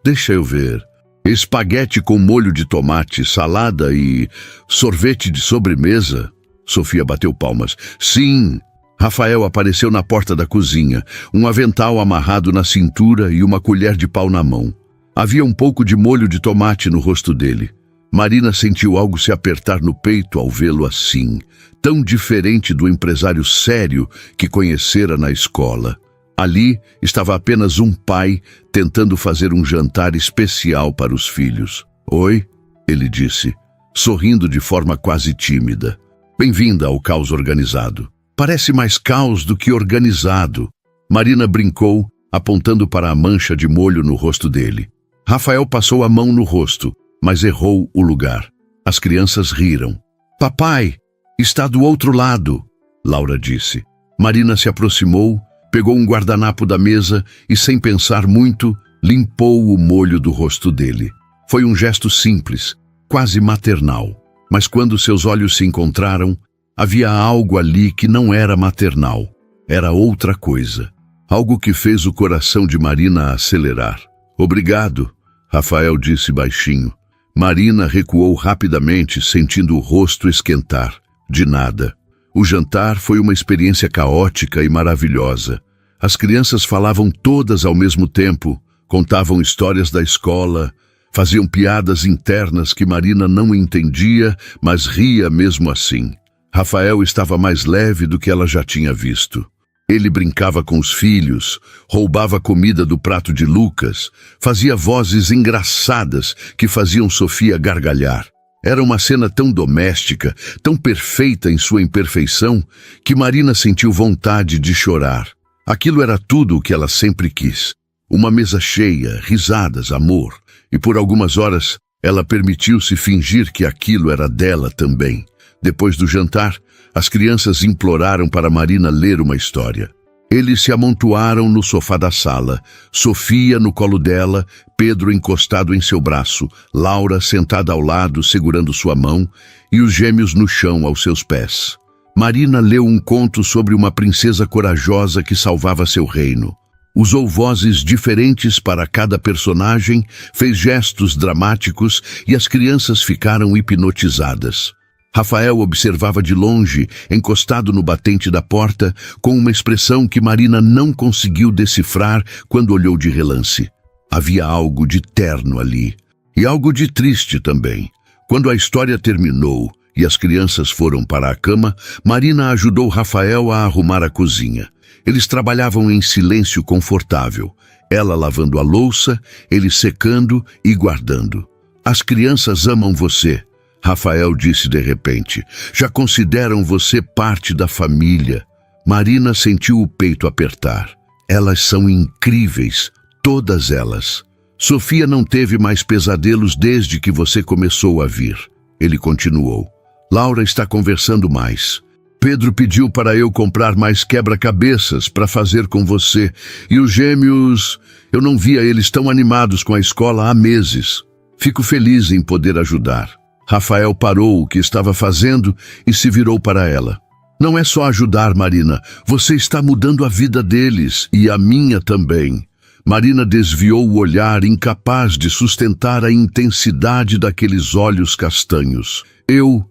Deixa eu ver. Espaguete com molho de tomate, salada e sorvete de sobremesa. Sofia bateu palmas. Sim. Rafael apareceu na porta da cozinha, um avental amarrado na cintura e uma colher de pau na mão. Havia um pouco de molho de tomate no rosto dele. Marina sentiu algo se apertar no peito ao vê-lo assim, tão diferente do empresário sério que conhecera na escola. Ali estava apenas um pai tentando fazer um jantar especial para os filhos. Oi, ele disse, sorrindo de forma quase tímida. Bem-vinda ao caos organizado. Parece mais caos do que organizado. Marina brincou, apontando para a mancha de molho no rosto dele. Rafael passou a mão no rosto, mas errou o lugar. As crianças riram. Papai, está do outro lado, Laura disse. Marina se aproximou, pegou um guardanapo da mesa e, sem pensar muito, limpou o molho do rosto dele. Foi um gesto simples, quase maternal. Mas quando seus olhos se encontraram, havia algo ali que não era maternal. Era outra coisa. Algo que fez o coração de Marina acelerar. Obrigado, Rafael disse baixinho. Marina recuou rapidamente, sentindo o rosto esquentar. De nada. O jantar foi uma experiência caótica e maravilhosa. As crianças falavam todas ao mesmo tempo, contavam histórias da escola, faziam piadas internas que Marina não entendia, mas ria mesmo assim. Rafael estava mais leve do que ela já tinha visto. Ele brincava com os filhos, roubava comida do prato de Lucas, fazia vozes engraçadas que faziam Sofia gargalhar. Era uma cena tão doméstica, tão perfeita em sua imperfeição, que Marina sentiu vontade de chorar. Aquilo era tudo o que ela sempre quis. Uma mesa cheia, risadas, amor. E por algumas horas, ela permitiu-se fingir que aquilo era dela também. Depois do jantar, as crianças imploraram para Marina ler uma história. Eles se amontoaram no sofá da sala, Sofia no colo dela, Pedro encostado em seu braço, Laura sentada ao lado segurando sua mão e os gêmeos no chão aos seus pés. Marina leu um conto sobre uma princesa corajosa que salvava seu reino. Usou vozes diferentes para cada personagem, fez gestos dramáticos e as crianças ficaram hipnotizadas. Rafael observava de longe, encostado no batente da porta, com uma expressão que Marina não conseguiu decifrar quando olhou de relance. Havia algo de terno ali, E algo de triste também. Quando a história terminou e as crianças foram para a cama, Marina ajudou Rafael a arrumar a cozinha. Eles trabalhavam em silêncio confortável, ela lavando a louça, ele secando e guardando. As crianças amam você, Rafael disse de repente. Já consideram você parte da família. Marina sentiu o peito apertar. Elas são incríveis, todas elas. Sofia não teve mais pesadelos desde que você começou a vir. Ele continuou. Laura está conversando mais. Pedro pediu para eu comprar mais quebra-cabeças para fazer com você. E os gêmeos, eu não via eles tão animados com a escola há meses. Fico feliz em poder ajudar. Rafael parou o que estava fazendo e se virou para ela. Não é só ajudar, Marina. Você está mudando a vida deles e a minha também. Marina desviou o olhar, incapaz de sustentar a intensidade daqueles olhos castanhos. Eu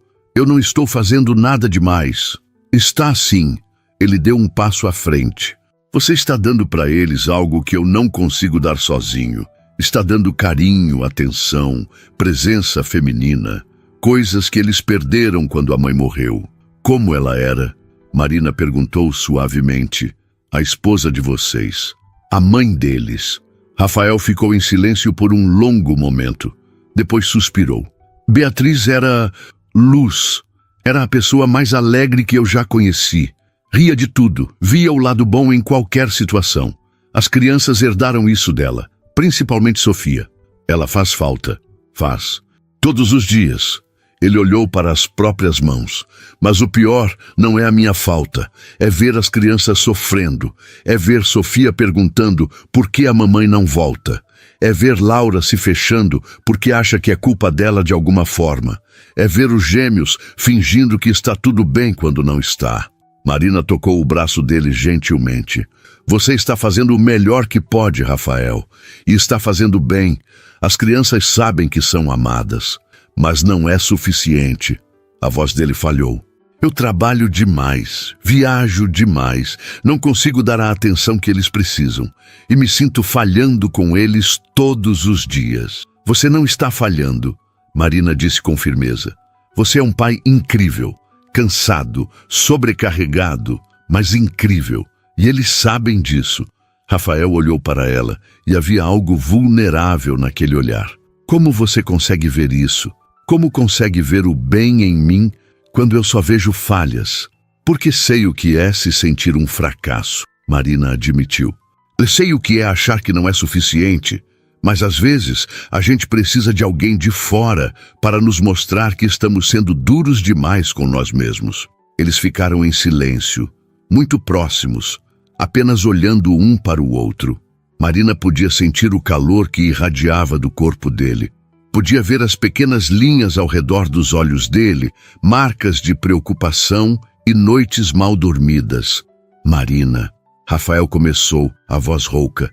não estou fazendo nada demais. Está sim. Ele deu um passo à frente. Você está dando para eles algo que eu não consigo dar sozinho. Está dando carinho, atenção, presença feminina. Coisas que eles perderam quando a mãe morreu. Como ela era? Marina perguntou suavemente. A esposa de vocês. A mãe deles. Rafael ficou em silêncio por um longo momento. Depois suspirou. Beatriz era luz. Era a pessoa mais alegre que eu já conheci. Ria de tudo, via o lado bom em qualquer situação. As crianças herdaram isso dela, principalmente Sofia. Ela faz falta. Faz. Todos os dias. Ele olhou para as próprias mãos. Mas o pior não é a minha falta. É ver as crianças sofrendo. É ver Sofia perguntando por que a mamãe não volta. É ver Laura se fechando porque acha que é culpa dela de alguma forma. É ver os gêmeos fingindo que está tudo bem quando não está. Marina tocou o braço dele gentilmente. Você está fazendo o melhor que pode, Rafael. E está fazendo bem. As crianças sabem que são amadas. Mas não é suficiente. A voz dele falhou. Eu trabalho demais, viajo demais, não consigo dar a atenção que eles precisam. E me sinto falhando com eles todos os dias. Você não está falhando, Marina disse com firmeza. Você é um pai incrível, cansado, sobrecarregado, mas incrível. E eles sabem disso. Rafael olhou para ela e havia algo vulnerável naquele olhar. Como você consegue ver isso? Como consegue ver o bem em mim quando eu só vejo falhas? Porque sei o que é se sentir um fracasso, Marina admitiu. Eu sei o que é achar que não é suficiente, mas às vezes a gente precisa de alguém de fora para nos mostrar que estamos sendo duros demais com nós mesmos. Eles ficaram em silêncio, muito próximos, apenas olhando um para o outro. Marina podia sentir o calor que irradiava do corpo dele. Podia ver as pequenas linhas ao redor dos olhos dele, marcas de preocupação e noites mal dormidas. Marina, Rafael começou, a voz rouca.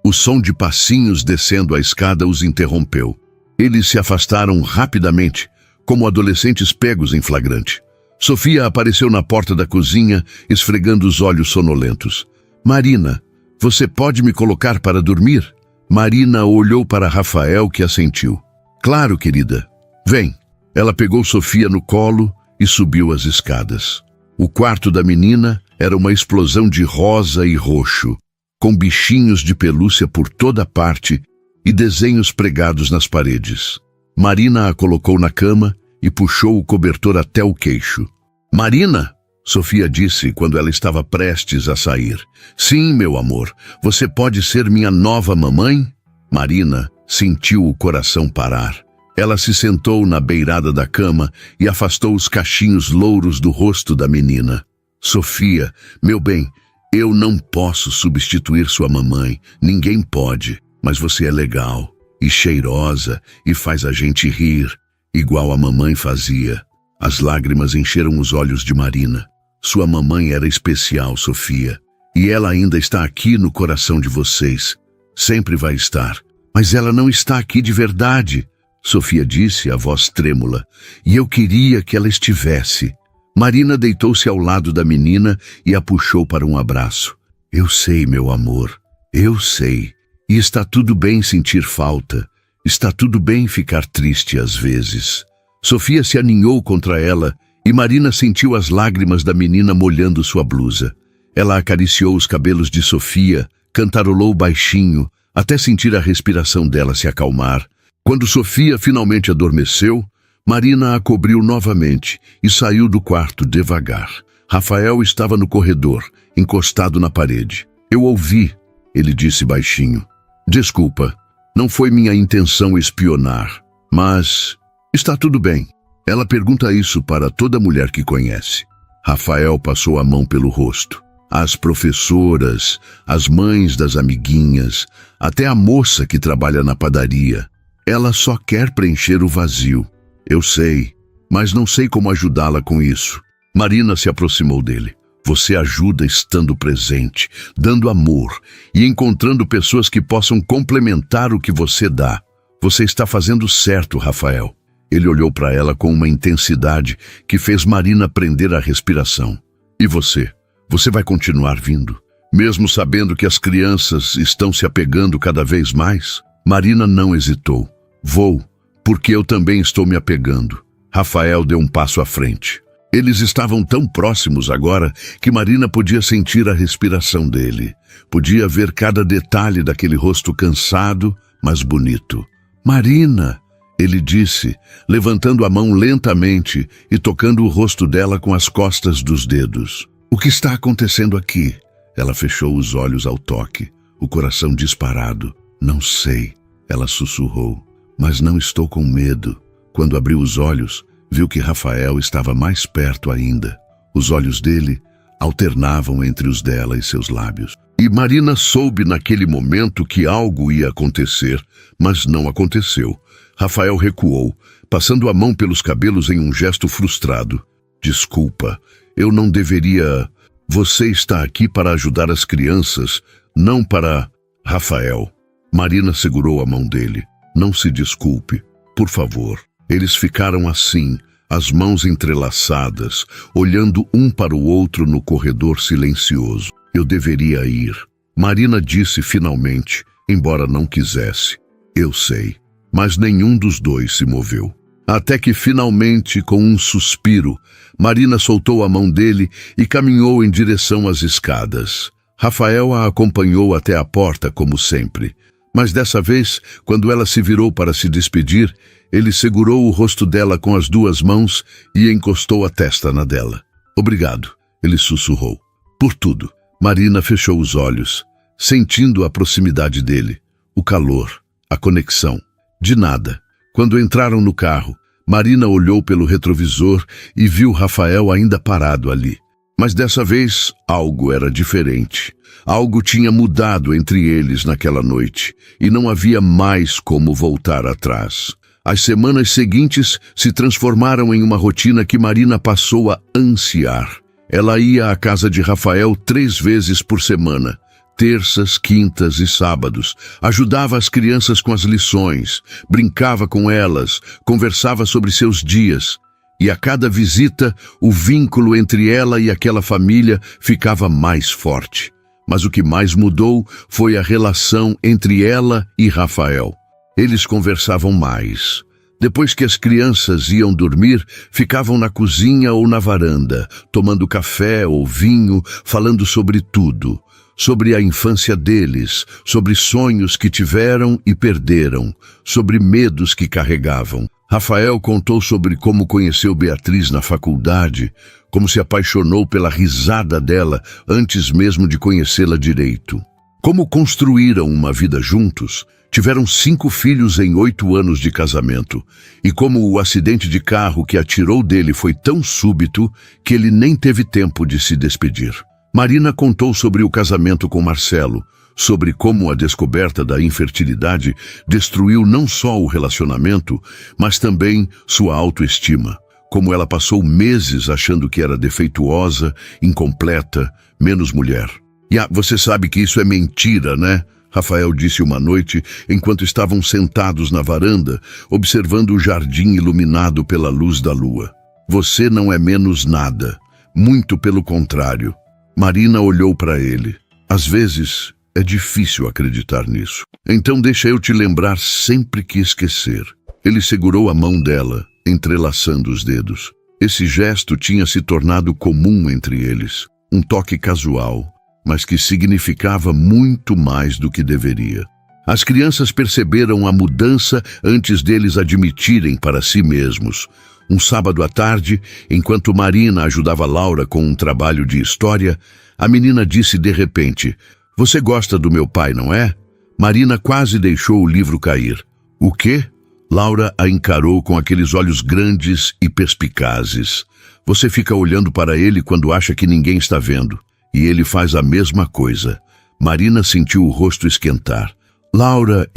O som de passinhos descendo a escada os interrompeu. Eles se afastaram rapidamente, como adolescentes pegos em flagrante. Sofia apareceu na porta da cozinha, esfregando os olhos sonolentos. Marina, você pode me colocar para dormir? Marina olhou para Rafael, que assentiu. Claro, querida. Vem. Ela pegou Sofia no colo e subiu as escadas. O quarto da menina era uma explosão de rosa e roxo, com bichinhos de pelúcia por toda parte e desenhos pregados nas paredes. Marina a colocou na cama e puxou o cobertor até o queixo. Marina! Sofia disse quando ela estava prestes a sair. Sim, meu amor, você pode ser minha nova mamãe? Marina sentiu o coração parar. Ela se sentou na beirada da cama e afastou os cachinhos louros do rosto da menina. Sofia, meu bem, eu não posso substituir sua mamãe, ninguém pode, mas você é legal e cheirosa e faz a gente rir, igual a mamãe fazia. As lágrimas encheram os olhos de Marina. Sua mamãe era especial, Sofia, e ela ainda está aqui no coração de vocês. Sempre vai estar. Mas ela não está aqui de verdade, Sofia disse, a voz trêmula, e eu queria que ela estivesse. Marina deitou-se ao lado da menina e a puxou para um abraço. Eu sei, meu amor, eu sei. E está tudo bem sentir falta. Está tudo bem ficar triste às vezes. Sofia se aninhou contra ela e Marina sentiu as lágrimas da menina molhando sua blusa. Ela acariciou os cabelos de Sofia, cantarolou baixinho, até sentir a respiração dela se acalmar. Quando Sofia finalmente adormeceu, Marina a cobriu novamente e saiu do quarto devagar. Rafael estava no corredor, encostado na parede. Eu ouvi, ele disse baixinho. Desculpa, não foi minha intenção espionar, mas está tudo bem. Ela pergunta isso para toda mulher que conhece. Rafael passou a mão pelo rosto. As professoras, as mães das amiguinhas, até a moça que trabalha na padaria. Ela só quer preencher o vazio. Eu sei, mas não sei como ajudá-la com isso. Marina se aproximou dele. Você ajuda estando presente, dando amor e encontrando pessoas que possam complementar o que você dá. Você está fazendo certo, Rafael. Ele olhou para ela com uma intensidade que fez Marina prender a respiração. E você? Você vai continuar vindo? Mesmo sabendo que as crianças estão se apegando cada vez mais? Marina não hesitou. Vou, porque eu também estou me apegando. Rafael deu um passo à frente. Eles estavam tão próximos agora que Marina podia sentir a respiração dele. Podia ver cada detalhe daquele rosto cansado, mas bonito. Marina, ele disse, levantando a mão lentamente e tocando o rosto dela com as costas dos dedos. O que está acontecendo aqui? Ela fechou os olhos ao toque, o coração disparado. Não sei, ela sussurrou, mas não estou com medo. Quando abriu os olhos, viu que Rafael estava mais perto ainda. Os olhos dele alternavam entre os dela e seus lábios. E Marina soube naquele momento que algo ia acontecer, mas não aconteceu. Rafael recuou, passando a mão pelos cabelos em um gesto frustrado. Desculpa, eu não deveria... Você está aqui para ajudar as crianças, não para... Rafael. Marina segurou a mão dele. Não se desculpe, por favor. Eles ficaram assim, as mãos entrelaçadas, olhando um para o outro no corredor silencioso. Eu deveria ir. Marina disse finalmente, embora não quisesse. Eu sei. Mas nenhum dos dois se moveu. Até que finalmente, com um suspiro, Marina soltou a mão dele e caminhou em direção às escadas. Rafael a acompanhou até a porta, como sempre. Mas dessa vez, quando ela se virou para se despedir, ele segurou o rosto dela com as duas mãos e encostou a testa na dela. Obrigado, ele sussurrou. Por tudo. Marina fechou os olhos, sentindo a proximidade dele, o calor, a conexão. De nada. Quando entraram no carro, Marina olhou pelo retrovisor e viu Rafael ainda parado ali. Mas dessa vez, algo era diferente. Algo tinha mudado entre eles naquela noite, e não havia mais como voltar atrás. As semanas seguintes se transformaram em uma rotina que Marina passou a ansiar. Ela ia à casa de Rafael 3 vezes por semana. Terças, quintas e sábados, ajudava as crianças com as lições, brincava com elas, conversava sobre seus dias. E a cada visita, o vínculo entre ela e aquela família ficava mais forte. Mas o que mais mudou foi a relação entre ela e Rafael. Eles conversavam mais. Depois que as crianças iam dormir, ficavam na cozinha ou na varanda, tomando café ou vinho, falando sobre tudo. Sobre a infância deles, sobre sonhos que tiveram e perderam, sobre medos que carregavam. Rafael contou sobre como conheceu Beatriz na faculdade, como se apaixonou pela risada dela antes mesmo de conhecê-la direito. Como construíram uma vida juntos, tiveram 5 filhos em 8 anos de casamento, e como o acidente de carro que a tirou dele foi tão súbito que ele nem teve tempo de se despedir. Marina contou sobre o casamento com Marcelo, sobre como a descoberta da infertilidade destruiu não só o relacionamento, mas também sua autoestima. Como ela passou meses achando que era defeituosa, incompleta, menos mulher. E você sabe que isso é mentira, né? Rafael disse uma noite, enquanto estavam sentados na varanda, observando o jardim iluminado pela luz da lua. Você não é menos nada, muito pelo contrário. Marina olhou para ele. Às vezes, É difícil acreditar nisso. Então deixa eu te lembrar sempre que esquecer. Ele segurou a mão dela, entrelaçando os dedos. Esse gesto tinha se tornado comum entre eles. Um toque casual, mas que significava muito mais do que deveria. As crianças perceberam a mudança antes deles admitirem para si mesmos. Um sábado à tarde, enquanto Marina ajudava Laura com um trabalho de história, a menina disse de repente: "Você gosta do meu pai, não é?" Marina quase deixou o livro cair. "O quê?" Laura a encarou com aqueles olhos grandes e perspicazes. "Você fica olhando para ele quando acha que ninguém está vendo. E ele faz a mesma coisa." Marina sentiu o rosto esquentar. "Laura,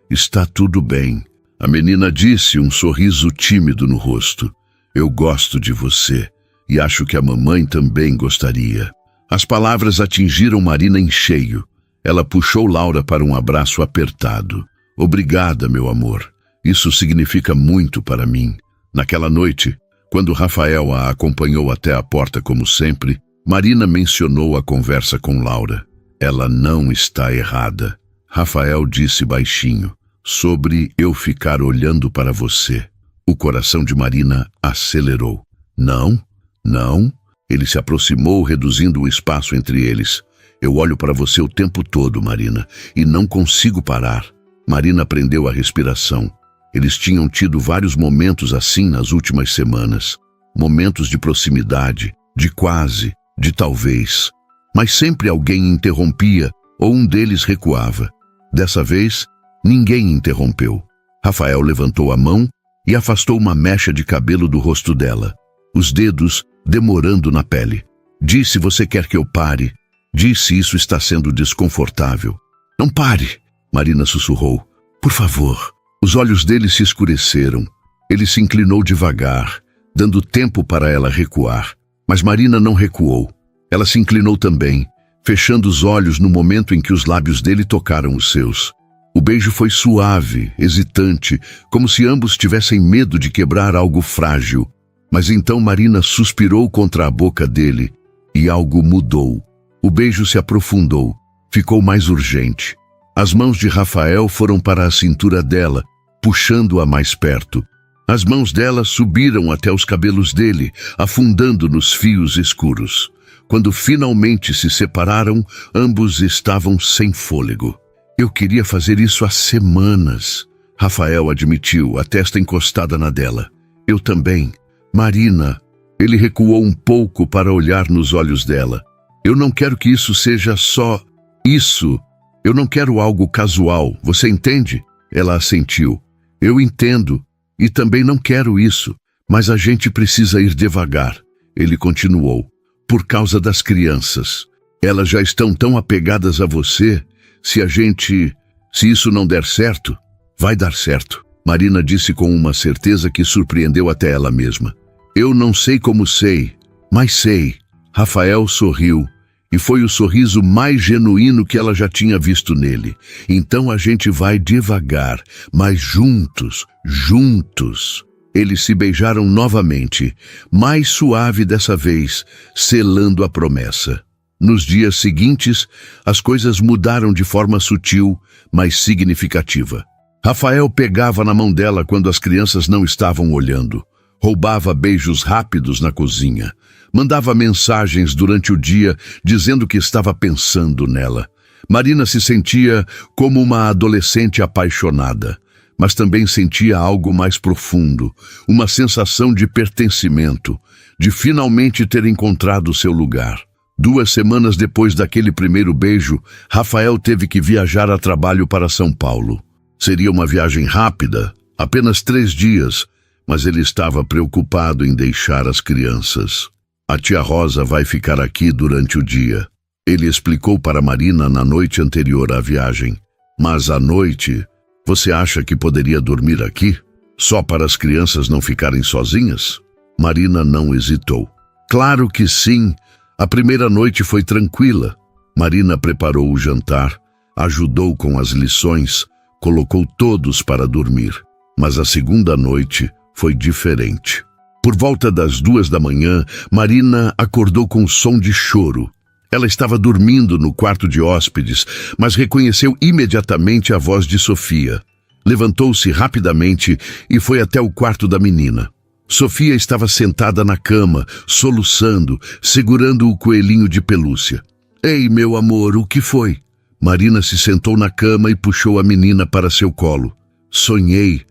Está tudo bem." A menina disse, um sorriso tímido no rosto. "Eu gosto de você, e acho que a mamãe também gostaria." As palavras atingiram Marina em cheio. Ela puxou Laura para um abraço apertado. "Obrigada, meu amor. Isso significa muito para mim." Naquela noite, quando Rafael a acompanhou até a porta como sempre, Marina mencionou a conversa com Laura. "Ela não está errada." Rafael disse baixinho, "sobre eu ficar olhando para você." O coração de Marina acelerou. "Não, não." Ele se aproximou, reduzindo o espaço entre eles. "Eu olho para você o tempo todo, Marina, e não consigo parar." Marina prendeu a respiração. Eles tinham tido vários momentos assim nas últimas semanas. Momentos de proximidade, de quase, de talvez. Mas sempre alguém interrompia ou um deles recuava. Dessa vez, ninguém interrompeu. Rafael levantou a mão e afastou uma mecha de cabelo do rosto dela, os dedos demorando na pele. "Disse, você quer que eu pare? Disse, isso está sendo desconfortável." "Não pare!" Marina sussurrou. "Por favor." Os olhos dele se escureceram. Ele se inclinou devagar, dando tempo para ela recuar. Mas Marina não recuou. Ela se inclinou também, fechando os olhos no momento em que os lábios dele tocaram os seus. O beijo foi suave, hesitante, como se ambos tivessem medo de quebrar algo frágil. Mas então Marina suspirou contra a boca dele e algo mudou. O beijo se aprofundou, ficou mais urgente. As mãos de Rafael foram para a cintura dela, puxando-a mais perto. As mãos dela subiram até os cabelos dele, afundando nos fios escuros. Quando finalmente se separaram, ambos estavam sem fôlego. "Eu queria fazer isso há semanas", Rafael admitiu, a testa encostada na dela. "Eu também." "Marina." Ele recuou um pouco para olhar nos olhos dela. "Eu não quero que isso seja só isso. Eu não quero algo casual, você entende?" Ela assentiu. "Eu entendo, e também não quero isso, mas a gente precisa ir devagar." Ele continuou. "Por causa das crianças. Elas já estão tão apegadas a você. Se isso não der certo, vai dar certo." Marina disse com uma certeza que surpreendeu até ela mesma. "Eu não sei como sei, mas sei." Rafael sorriu, e foi o sorriso mais genuíno que ela já tinha visto nele. "Então a gente vai devagar, mas juntos, juntos." Eles se beijaram novamente, mais suave dessa vez, selando a promessa. Nos dias seguintes, as coisas mudaram de forma sutil, mas significativa. Rafael pegava na mão dela quando as crianças não estavam olhando. Roubava beijos rápidos na cozinha. Mandava mensagens durante o dia dizendo que estava pensando nela. Marina se sentia como uma adolescente apaixonada, mas também sentia algo mais profundo, uma sensação de pertencimento, de finalmente ter encontrado seu lugar. 2 semanas depois daquele primeiro beijo, Rafael teve que viajar a trabalho para São Paulo. Seria uma viagem rápida, apenas 3 dias, mas ele estava preocupado em deixar as crianças. "A tia Rosa vai ficar aqui durante o dia", ele explicou para Marina na noite anterior à viagem. "Mas à noite, você acha que poderia dormir aqui? Só para as crianças não ficarem sozinhas?" Marina não hesitou. "Claro que sim." A primeira noite foi tranquila. Marina preparou o jantar, ajudou com as lições, colocou todos para dormir. Mas a segunda noite foi diferente. Por volta das 2 da manhã, Marina acordou com som de choro. Ela estava dormindo no quarto de hóspedes, mas reconheceu imediatamente a voz de Sofia. Levantou-se rapidamente e foi até o quarto da menina. Sofia estava sentada na cama, soluçando, segurando o coelhinho de pelúcia. Ei, meu amor, o que foi? Marina se sentou na cama e puxou a menina para seu colo. Sonhei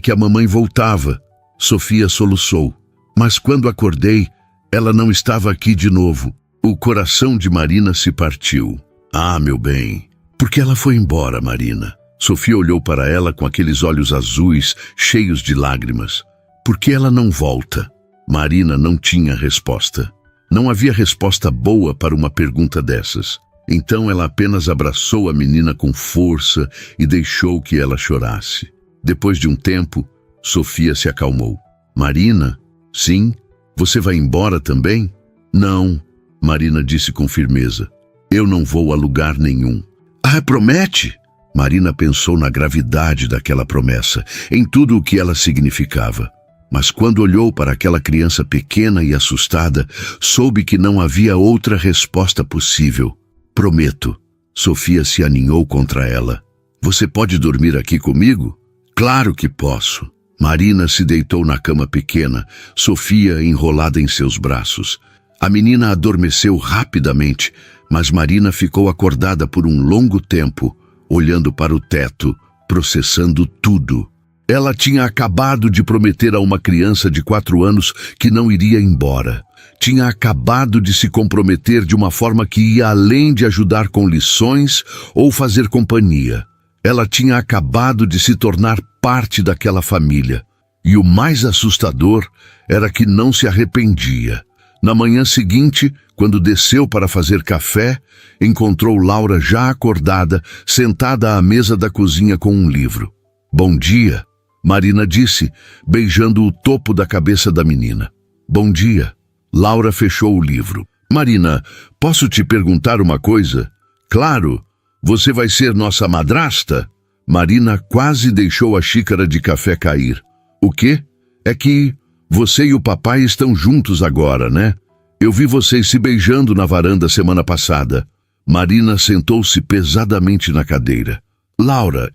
que a mamãe voltava. Sofia soluçou. Mas quando acordei, ela não estava aqui de novo. O coração de Marina se partiu. Ah, meu bem, por que ela foi embora, Marina? Sofia olhou para ela com aqueles olhos azuis, cheios de lágrimas. Por que ela não volta? Marina não tinha resposta. Não havia resposta boa para uma pergunta dessas. Então ela apenas abraçou a menina com força e deixou que ela chorasse. Depois de um tempo, Sofia se acalmou. Marina? Sim? Você vai embora também? Não, Marina disse com firmeza. Eu não vou a lugar nenhum. Ah, promete? Marina pensou na gravidade daquela promessa, em tudo o que ela significava. Mas quando olhou para aquela criança pequena e assustada, soube que não havia outra resposta possível. Prometo. Sofia se aninhou contra ela. Você pode dormir aqui comigo? Claro que posso. Marina se deitou na cama pequena, Sofia enrolada em seus braços. A menina adormeceu rapidamente, mas Marina ficou acordada por um longo tempo, olhando para o teto, processando tudo. Ela tinha acabado de prometer a uma criança de 4 anos que não iria embora. Tinha acabado de se comprometer de uma forma que ia além de ajudar com lições ou fazer companhia. Ela tinha acabado de se tornar parte daquela família. E o mais assustador era que não se arrependia. Na manhã seguinte, quando desceu para fazer café, encontrou Laura já acordada, sentada à mesa da cozinha com um livro. Bom dia, Marina disse, beijando o topo da cabeça da menina. Bom dia. Laura fechou o livro. Marina, posso te perguntar uma coisa? Claro. Você vai ser nossa madrasta? Marina quase deixou a xícara de café cair. O quê? É que você e o papai estão juntos agora, né? Eu vi vocês se beijando na varanda semana passada. Marina sentou-se pesadamente na cadeira. Laura,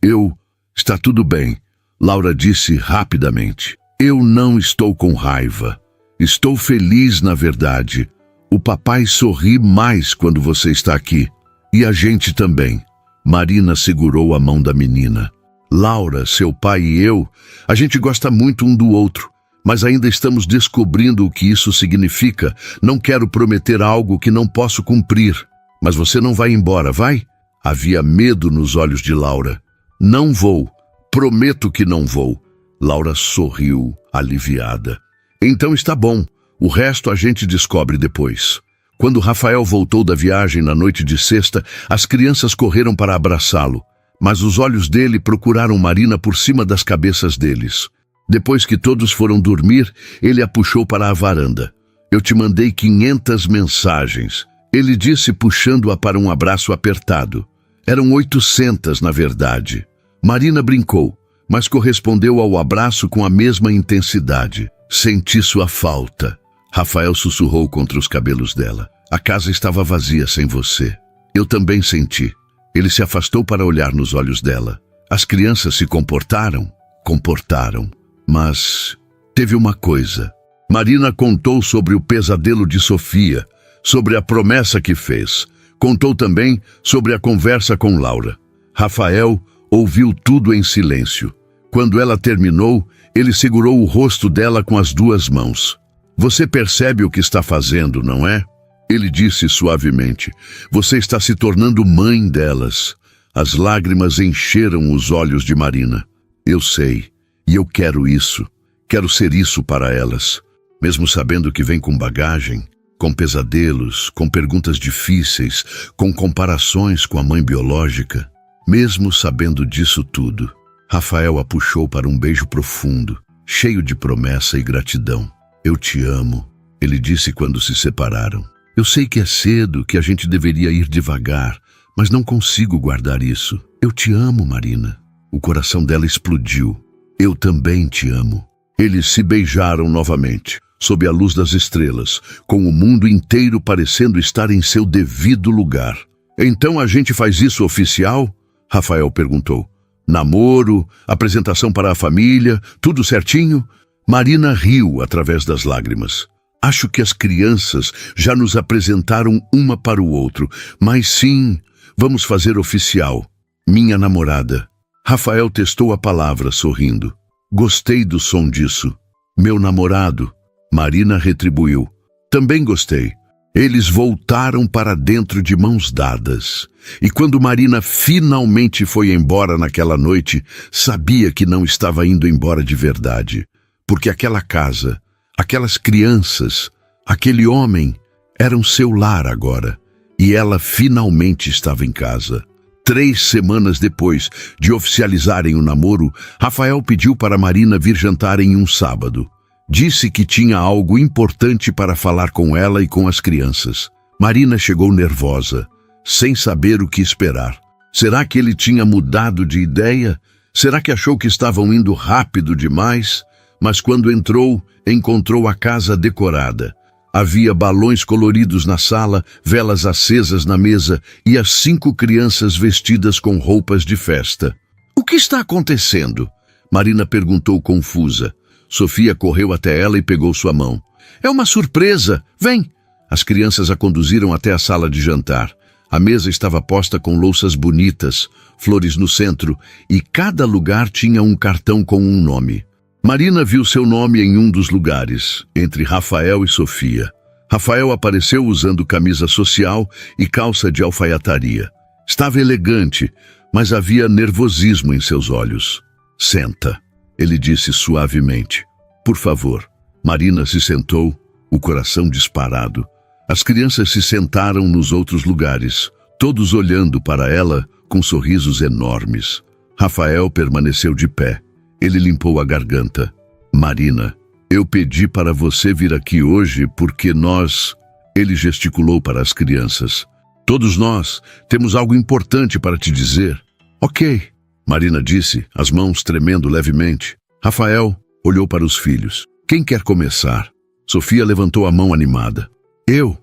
Está tudo bem. Laura disse rapidamente. Eu não estou com raiva. Estou feliz, na verdade. O papai sorri mais quando você está aqui. E a gente também. Marina segurou a mão da menina. Laura, seu pai e eu, a gente gosta muito um do outro, mas ainda estamos descobrindo o que isso significa. Não quero prometer algo que não posso cumprir. Mas você não vai embora, vai? Havia medo nos olhos de Laura. Não vou. Prometo que não vou. Laura sorriu, aliviada. Então está bom. O resto a gente descobre depois. Quando Rafael voltou da viagem na noite de sexta, as crianças correram para abraçá-lo, mas os olhos dele procuraram Marina por cima das cabeças deles. Depois que todos foram dormir, ele a puxou para a varanda. Eu te mandei 500 mensagens. Ele disse puxando-a para um abraço apertado. Eram 800, na verdade. Marina brincou, mas correspondeu ao abraço com a mesma intensidade. Senti sua falta. Rafael sussurrou contra os cabelos dela. A casa estava vazia sem você. Eu também senti. Ele se afastou para olhar nos olhos dela. As crianças se comportaram? Comportaram. Mas teve uma coisa. Marina contou sobre o pesadelo de Sofia, sobre a promessa que fez. Contou também sobre a conversa com Laura. Rafael ouviu tudo em silêncio. Quando ela terminou, ele segurou o rosto dela com as 2 mãos. Você percebe o que está fazendo, não é? Ele disse suavemente. Você está se tornando mãe delas. As lágrimas encheram os olhos de Marina. Eu sei, e eu quero isso. Quero ser isso para elas. Mesmo sabendo que vem com bagagem, com pesadelos, com perguntas difíceis, com comparações com a mãe biológica. Mesmo sabendo disso tudo, Rafael a puxou para um beijo profundo, cheio de promessa e gratidão. Eu te amo, ele disse quando se separaram. Eu sei que é cedo, que a gente deveria ir devagar, mas não consigo guardar isso. Eu te amo, Marina. O coração dela explodiu. Eu também te amo. Eles se beijaram novamente. sob a luz das estrelas, com o mundo inteiro parecendo estar em seu devido lugar. Então a gente faz isso oficial? Rafael perguntou. Namoro, apresentação para a família, tudo certinho? Marina riu através das lágrimas. Acho que as crianças já nos apresentaram uma para o outro, mas sim, vamos fazer oficial. Minha namorada. Rafael testou a palavra, sorrindo. Gostei do som disso. Meu namorado. Marina retribuiu. Também gostei. Eles voltaram para dentro de mãos dadas. E quando Marina finalmente foi embora naquela noite, sabia que não estava indo embora de verdade. Porque aquela casa, aquelas crianças, aquele homem, eram seu lar agora. E ela finalmente estava em casa. 3 semanas depois de oficializarem o namoro, Rafael pediu para Marina vir jantar em um sábado. Disse que tinha algo importante para falar com ela e com as crianças. Marina chegou nervosa, sem saber o que esperar. Será que ele tinha mudado de ideia? Será que achou que estavam indo rápido demais? Mas quando entrou, encontrou a casa decorada. Havia balões coloridos na sala, velas acesas na mesa e as 5 crianças vestidas com roupas de festa. O que está acontecendo? Marina perguntou confusa. Sofia correu até ela e pegou sua mão. É uma surpresa! Vem! As crianças a conduziram até a sala de jantar. A mesa estava posta com louças bonitas, flores no centro, e cada lugar tinha um cartão com um nome. Marina viu seu nome em um dos lugares, entre Rafael e Sofia. Rafael apareceu usando camisa social e calça de alfaiataria. Estava elegante, mas havia nervosismo em seus olhos. Senta. Ele disse suavemente. Por favor. Marina se sentou, o coração disparado. As crianças se sentaram nos outros lugares, todos olhando para ela com sorrisos enormes. Rafael permaneceu de pé. Ele limpou a garganta. Marina, eu pedi para você vir aqui hoje porque nós... Ele gesticulou para as crianças. Todos nós temos algo importante para te dizer. Ok. Marina disse, as mãos tremendo levemente. Rafael olhou para os filhos. Quem quer começar? Sofia levantou a mão animada. Eu.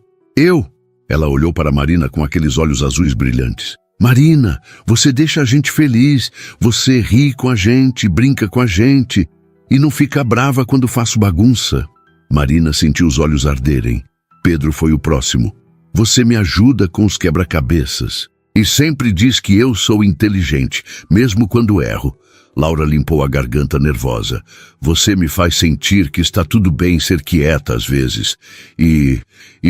Ela olhou para Marina com aqueles olhos azuis brilhantes. Marina, você deixa a gente feliz. Você ri com a gente, brinca com a gente. E não fica brava quando faço bagunça. Marina sentiu os olhos arderem. Pedro foi o próximo. Você me ajuda com os quebra-cabeças. E sempre diz que eu sou inteligente, mesmo quando erro. Laura limpou a garganta nervosa. Você me faz sentir que está tudo bem ser quieta às vezes. E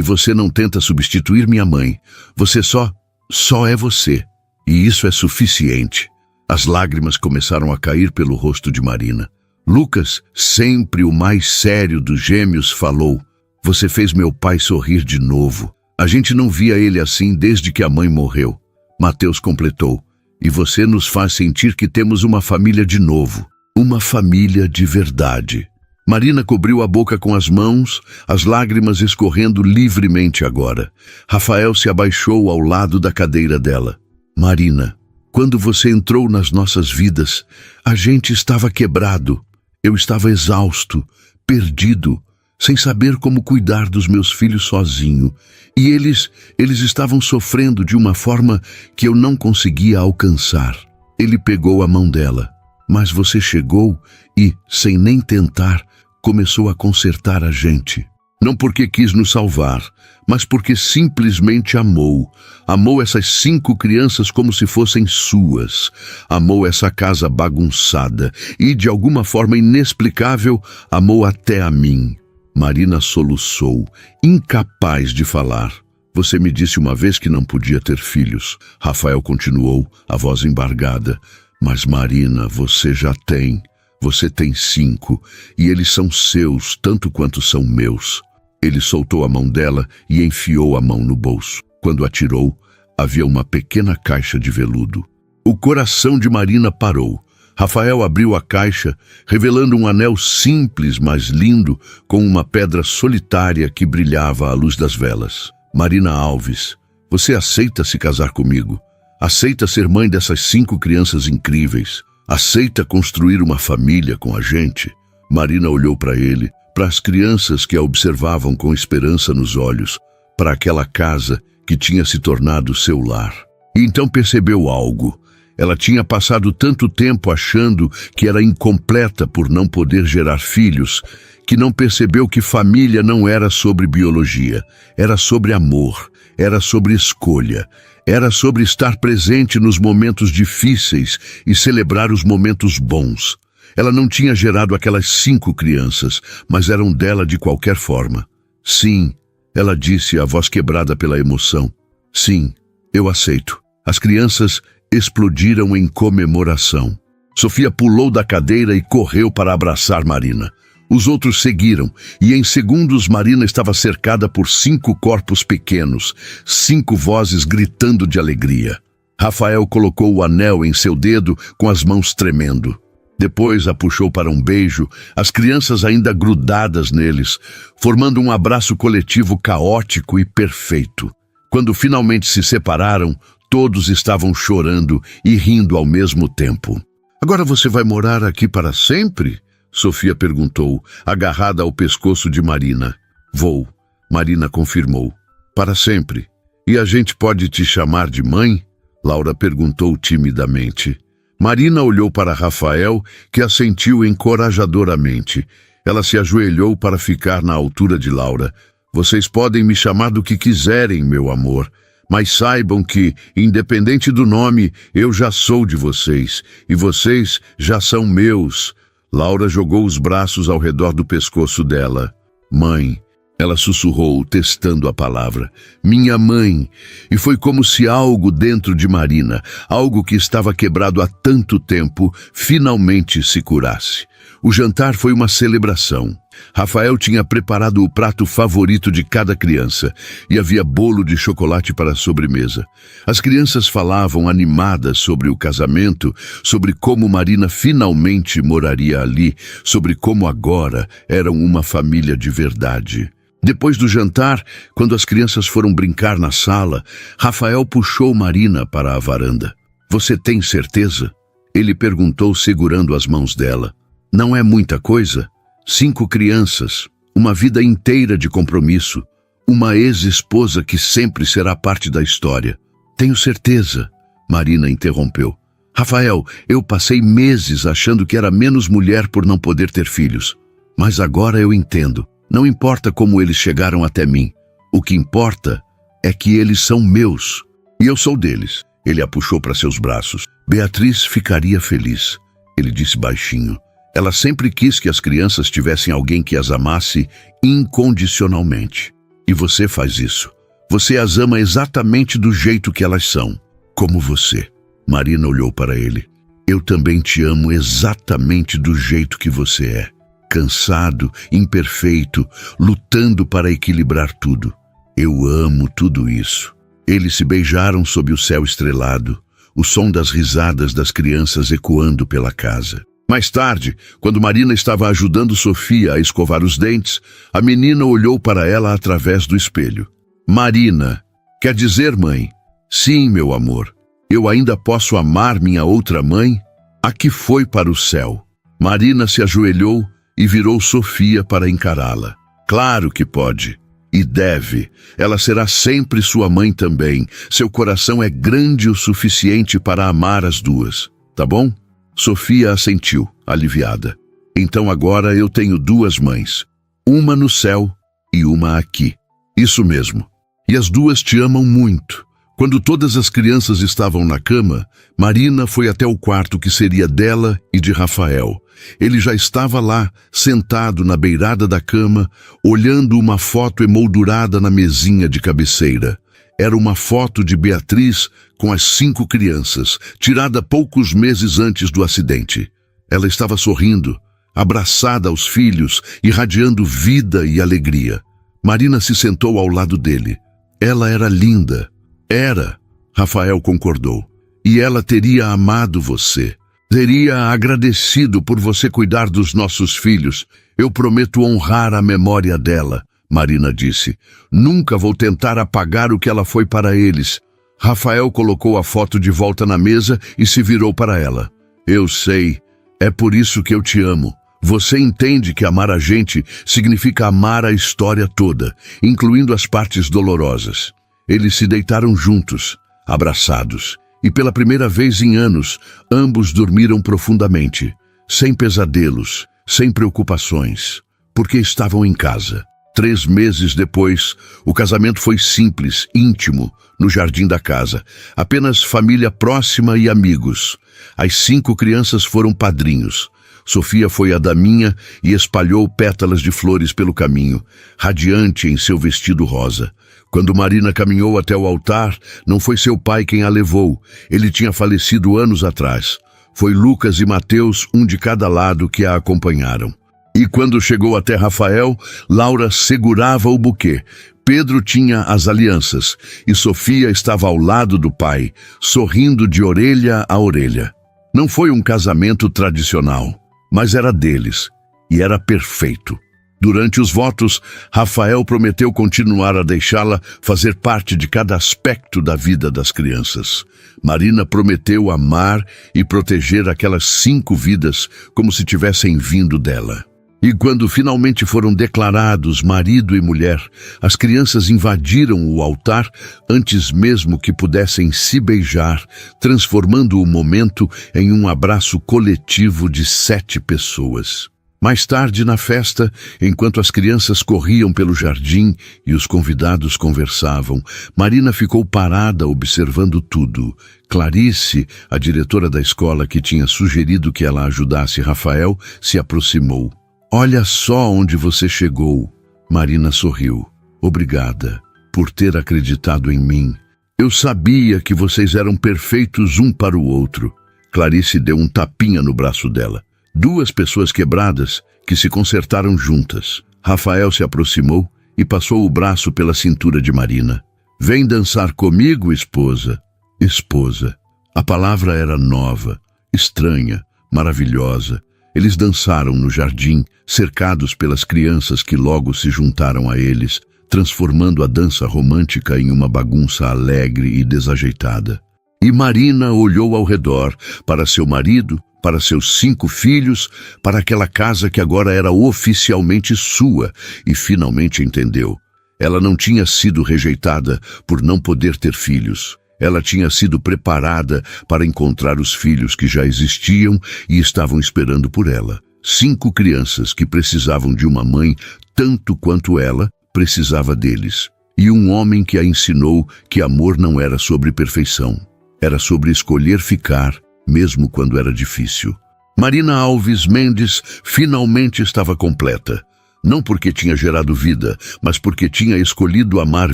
você não tenta substituir minha mãe. Você só é você. E isso é suficiente. As lágrimas começaram a cair pelo rosto de Marina. Lucas, sempre o mais sério dos gêmeos, falou. Você fez meu pai sorrir de novo. A gente não via ele assim desde que a mãe morreu. Mateus completou. E você nos faz sentir que temos uma família de novo. Uma família de verdade. Marina cobriu a boca com as mãos, as lágrimas escorrendo livremente agora. Rafael se abaixou ao lado da cadeira dela. Marina, quando você entrou nas nossas vidas, a gente estava quebrado. Eu estava exausto, perdido, sem saber como cuidar dos meus filhos sozinho. E eles estavam sofrendo de uma forma que eu não conseguia alcançar. Ele pegou a mão dela. Mas você chegou e, sem nem tentar, começou a consertar a gente. Não porque quis nos salvar, mas porque simplesmente amou. Amou essas 5 crianças como se fossem suas. Amou essa casa bagunçada e, de alguma forma inexplicável, amou até a mim. Marina soluçou, incapaz de falar. Você me disse uma vez que não podia ter filhos. Rafael continuou, a voz embargada. Mas Marina, você já tem. Você tem 5, e eles são seus, tanto quanto são meus. Ele soltou a mão dela e enfiou a mão no bolso. Quando a tirou, havia uma pequena caixa de veludo. O coração de Marina parou. Rafael abriu a caixa, revelando um anel simples, mas lindo, com uma pedra solitária que brilhava à luz das velas. Marina Alves, você aceita se casar comigo? Aceita ser mãe dessas 5 crianças incríveis? Aceita construir uma família com a gente? Marina olhou para ele, para as crianças que a observavam com esperança nos olhos, para aquela casa que tinha se tornado seu lar. E então percebeu algo. Ela tinha passado tanto tempo achando que era incompleta por não poder gerar filhos, que não percebeu que família não era sobre biologia, era sobre amor, era sobre escolha, era sobre estar presente nos momentos difíceis e celebrar os momentos bons. Ela não tinha gerado aquelas 5 crianças, mas eram dela de qualquer forma. Sim, ela disse, a voz quebrada pela emoção. Sim, eu aceito. As crianças explodiram em comemoração. Sofia pulou da cadeira e correu para abraçar Marina. Os outros seguiram, e em segundos Marina estava cercada por 5 corpos pequenos, 5 vozes gritando de alegria. Rafael colocou o anel em seu dedo com as mãos tremendo. Depois a puxou para um beijo, as crianças ainda grudadas neles, formando um abraço coletivo caótico e perfeito. Quando finalmente se separaram, todos estavam chorando e rindo ao mesmo tempo. "Agora você vai morar aqui para sempre?" Sofia perguntou, agarrada ao pescoço de Marina. "Vou", Marina confirmou. "Para sempre. E a gente pode te chamar de mãe?" Laura perguntou timidamente. Marina olhou para Rafael, que assentiu encorajadoramente. Ela se ajoelhou para ficar na altura de Laura. "Vocês podem me chamar do que quiserem, meu amor. Mas saibam que, independente do nome, eu já sou de vocês, e vocês já são meus." Laura jogou os braços ao redor do pescoço dela. "Mãe", ela sussurrou, testando a palavra. "Minha mãe." E foi como se algo dentro de Marina, algo que estava quebrado há tanto tempo, finalmente se curasse. O jantar foi uma celebração. Rafael tinha preparado o prato favorito de cada criança e havia bolo de chocolate para a sobremesa. As crianças falavam animadas sobre o casamento, sobre como Marina finalmente moraria ali, sobre como agora eram uma família de verdade. Depois do jantar, quando as crianças foram brincar na sala, Rafael puxou Marina para a varanda. "Você tem certeza?" Ele perguntou, segurando as mãos dela. "Não é muita coisa? 5 crianças, uma vida inteira de compromisso, uma ex-esposa que sempre será parte da história." "Tenho certeza", Marina interrompeu. "Rafael, eu passei meses achando que era menos mulher por não poder ter filhos. Mas agora eu entendo. Não importa como eles chegaram até mim. O que importa é que eles são meus. E eu sou deles." Ele a puxou para seus braços. "Beatriz ficaria feliz", ele disse baixinho. Ela sempre quis que as crianças tivessem alguém que as amasse incondicionalmente. E você faz isso. Você as ama exatamente do jeito que elas são. Como você. Marina olhou para ele. "Eu também te amo exatamente do jeito que você é. Cansado, imperfeito, lutando para equilibrar tudo. Eu amo tudo isso." Eles se beijaram sob o céu estrelado, o som das risadas das crianças ecoando pela casa. Mais tarde, quando Marina estava ajudando Sofia a escovar os dentes, a menina olhou para ela através do espelho. "Marina, quer dizer mãe?" "Sim, meu amor. Eu ainda posso amar minha outra mãe?" A que foi para o céu. Marina se ajoelhou e virou Sofia para encará-la. "Claro que pode. E deve. Ela será sempre sua mãe também. Seu coração é grande o suficiente para amar as duas. Tá bom?" Sofia assentiu, aliviada. "Então agora eu tenho 2 mães. Uma no céu e uma aqui." "Isso mesmo. E as 2 te amam muito." Quando todas as crianças estavam na cama, Marina foi até o quarto que seria dela e de Rafael. Ele já estava lá, sentado na beirada da cama, olhando uma foto emoldurada na mesinha de cabeceira. Era uma foto de Beatriz com as 5 crianças, tirada poucos meses antes do acidente. Ela estava sorrindo, abraçada aos filhos, irradiando vida e alegria. Marina se sentou ao lado dele. Ela era linda. "Era", Rafael concordou. "E ela teria amado você. Teria agradecido por você cuidar dos nossos filhos. Eu prometo honrar a memória dela", Marina disse. "Nunca vou tentar apagar o que ela foi para eles." Rafael colocou a foto de volta na mesa e se virou para ela. "Eu sei. É por isso que eu te amo. Você entende que amar a gente significa amar a história toda, incluindo as partes dolorosas. Eles se deitaram juntos, abraçados, e pela primeira vez em anos, ambos dormiram profundamente, sem pesadelos, sem preocupações, porque estavam em casa. 3 meses depois, o casamento foi simples, íntimo, no jardim da casa. Apenas família próxima e amigos. As 5 crianças foram padrinhos. Sofia foi a daminha e espalhou pétalas de flores pelo caminho, radiante em seu vestido rosa. Quando Marina caminhou até o altar, não foi seu pai quem a levou. Ele tinha falecido anos atrás. Foi Lucas e Mateus, um de cada lado, que a acompanharam. E quando chegou até Rafael, Laura segurava o buquê. Pedro tinha as alianças e Sofia estava ao lado do pai, sorrindo de orelha a orelha. Não foi um casamento tradicional, mas era deles, e era perfeito. Durante os votos, Rafael prometeu continuar a deixá-la fazer parte de cada aspecto da vida das crianças. Marina prometeu amar e proteger aquelas 5 vidas como se tivessem vindo dela. E quando finalmente foram declarados marido e mulher, as crianças invadiram o altar antes mesmo que pudessem se beijar, transformando o momento em um abraço coletivo de 7 pessoas. Mais tarde na festa, enquanto as crianças corriam pelo jardim e os convidados conversavam, Marina ficou parada observando tudo. Clarice, a diretora da escola que tinha sugerido que ela ajudasse Rafael, se aproximou. "Olha só onde você chegou." Marina sorriu. "Obrigada por ter acreditado em mim. Eu sabia que vocês eram perfeitos um para o outro." Clarice deu um tapinha no braço dela. 2 pessoas quebradas que se consertaram juntas. Rafael se aproximou e passou o braço pela cintura de Marina. "Vem dançar comigo, esposa." Esposa. A palavra era nova, estranha, maravilhosa. Eles dançaram no jardim, cercados pelas crianças que logo se juntaram a eles, transformando a dança romântica em uma bagunça alegre e desajeitada. E Marina olhou ao redor, para seu marido, para seus 5 filhos, para aquela casa que agora era oficialmente sua, e finalmente entendeu. Ela não tinha sido rejeitada por não poder ter filhos. Ela tinha sido preparada para encontrar os filhos que já existiam e estavam esperando por ela. 5 crianças que precisavam de uma mãe tanto quanto ela precisava deles. E um homem que a ensinou que amor não era sobre perfeição. Era sobre escolher ficar, mesmo quando era difícil. Marina Alves Mendes finalmente estava completa. Não porque tinha gerado vida, mas porque tinha escolhido amar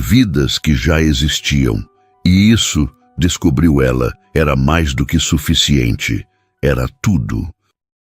vidas que já existiam. E isso, descobriu ela, era mais do que suficiente. Era tudo.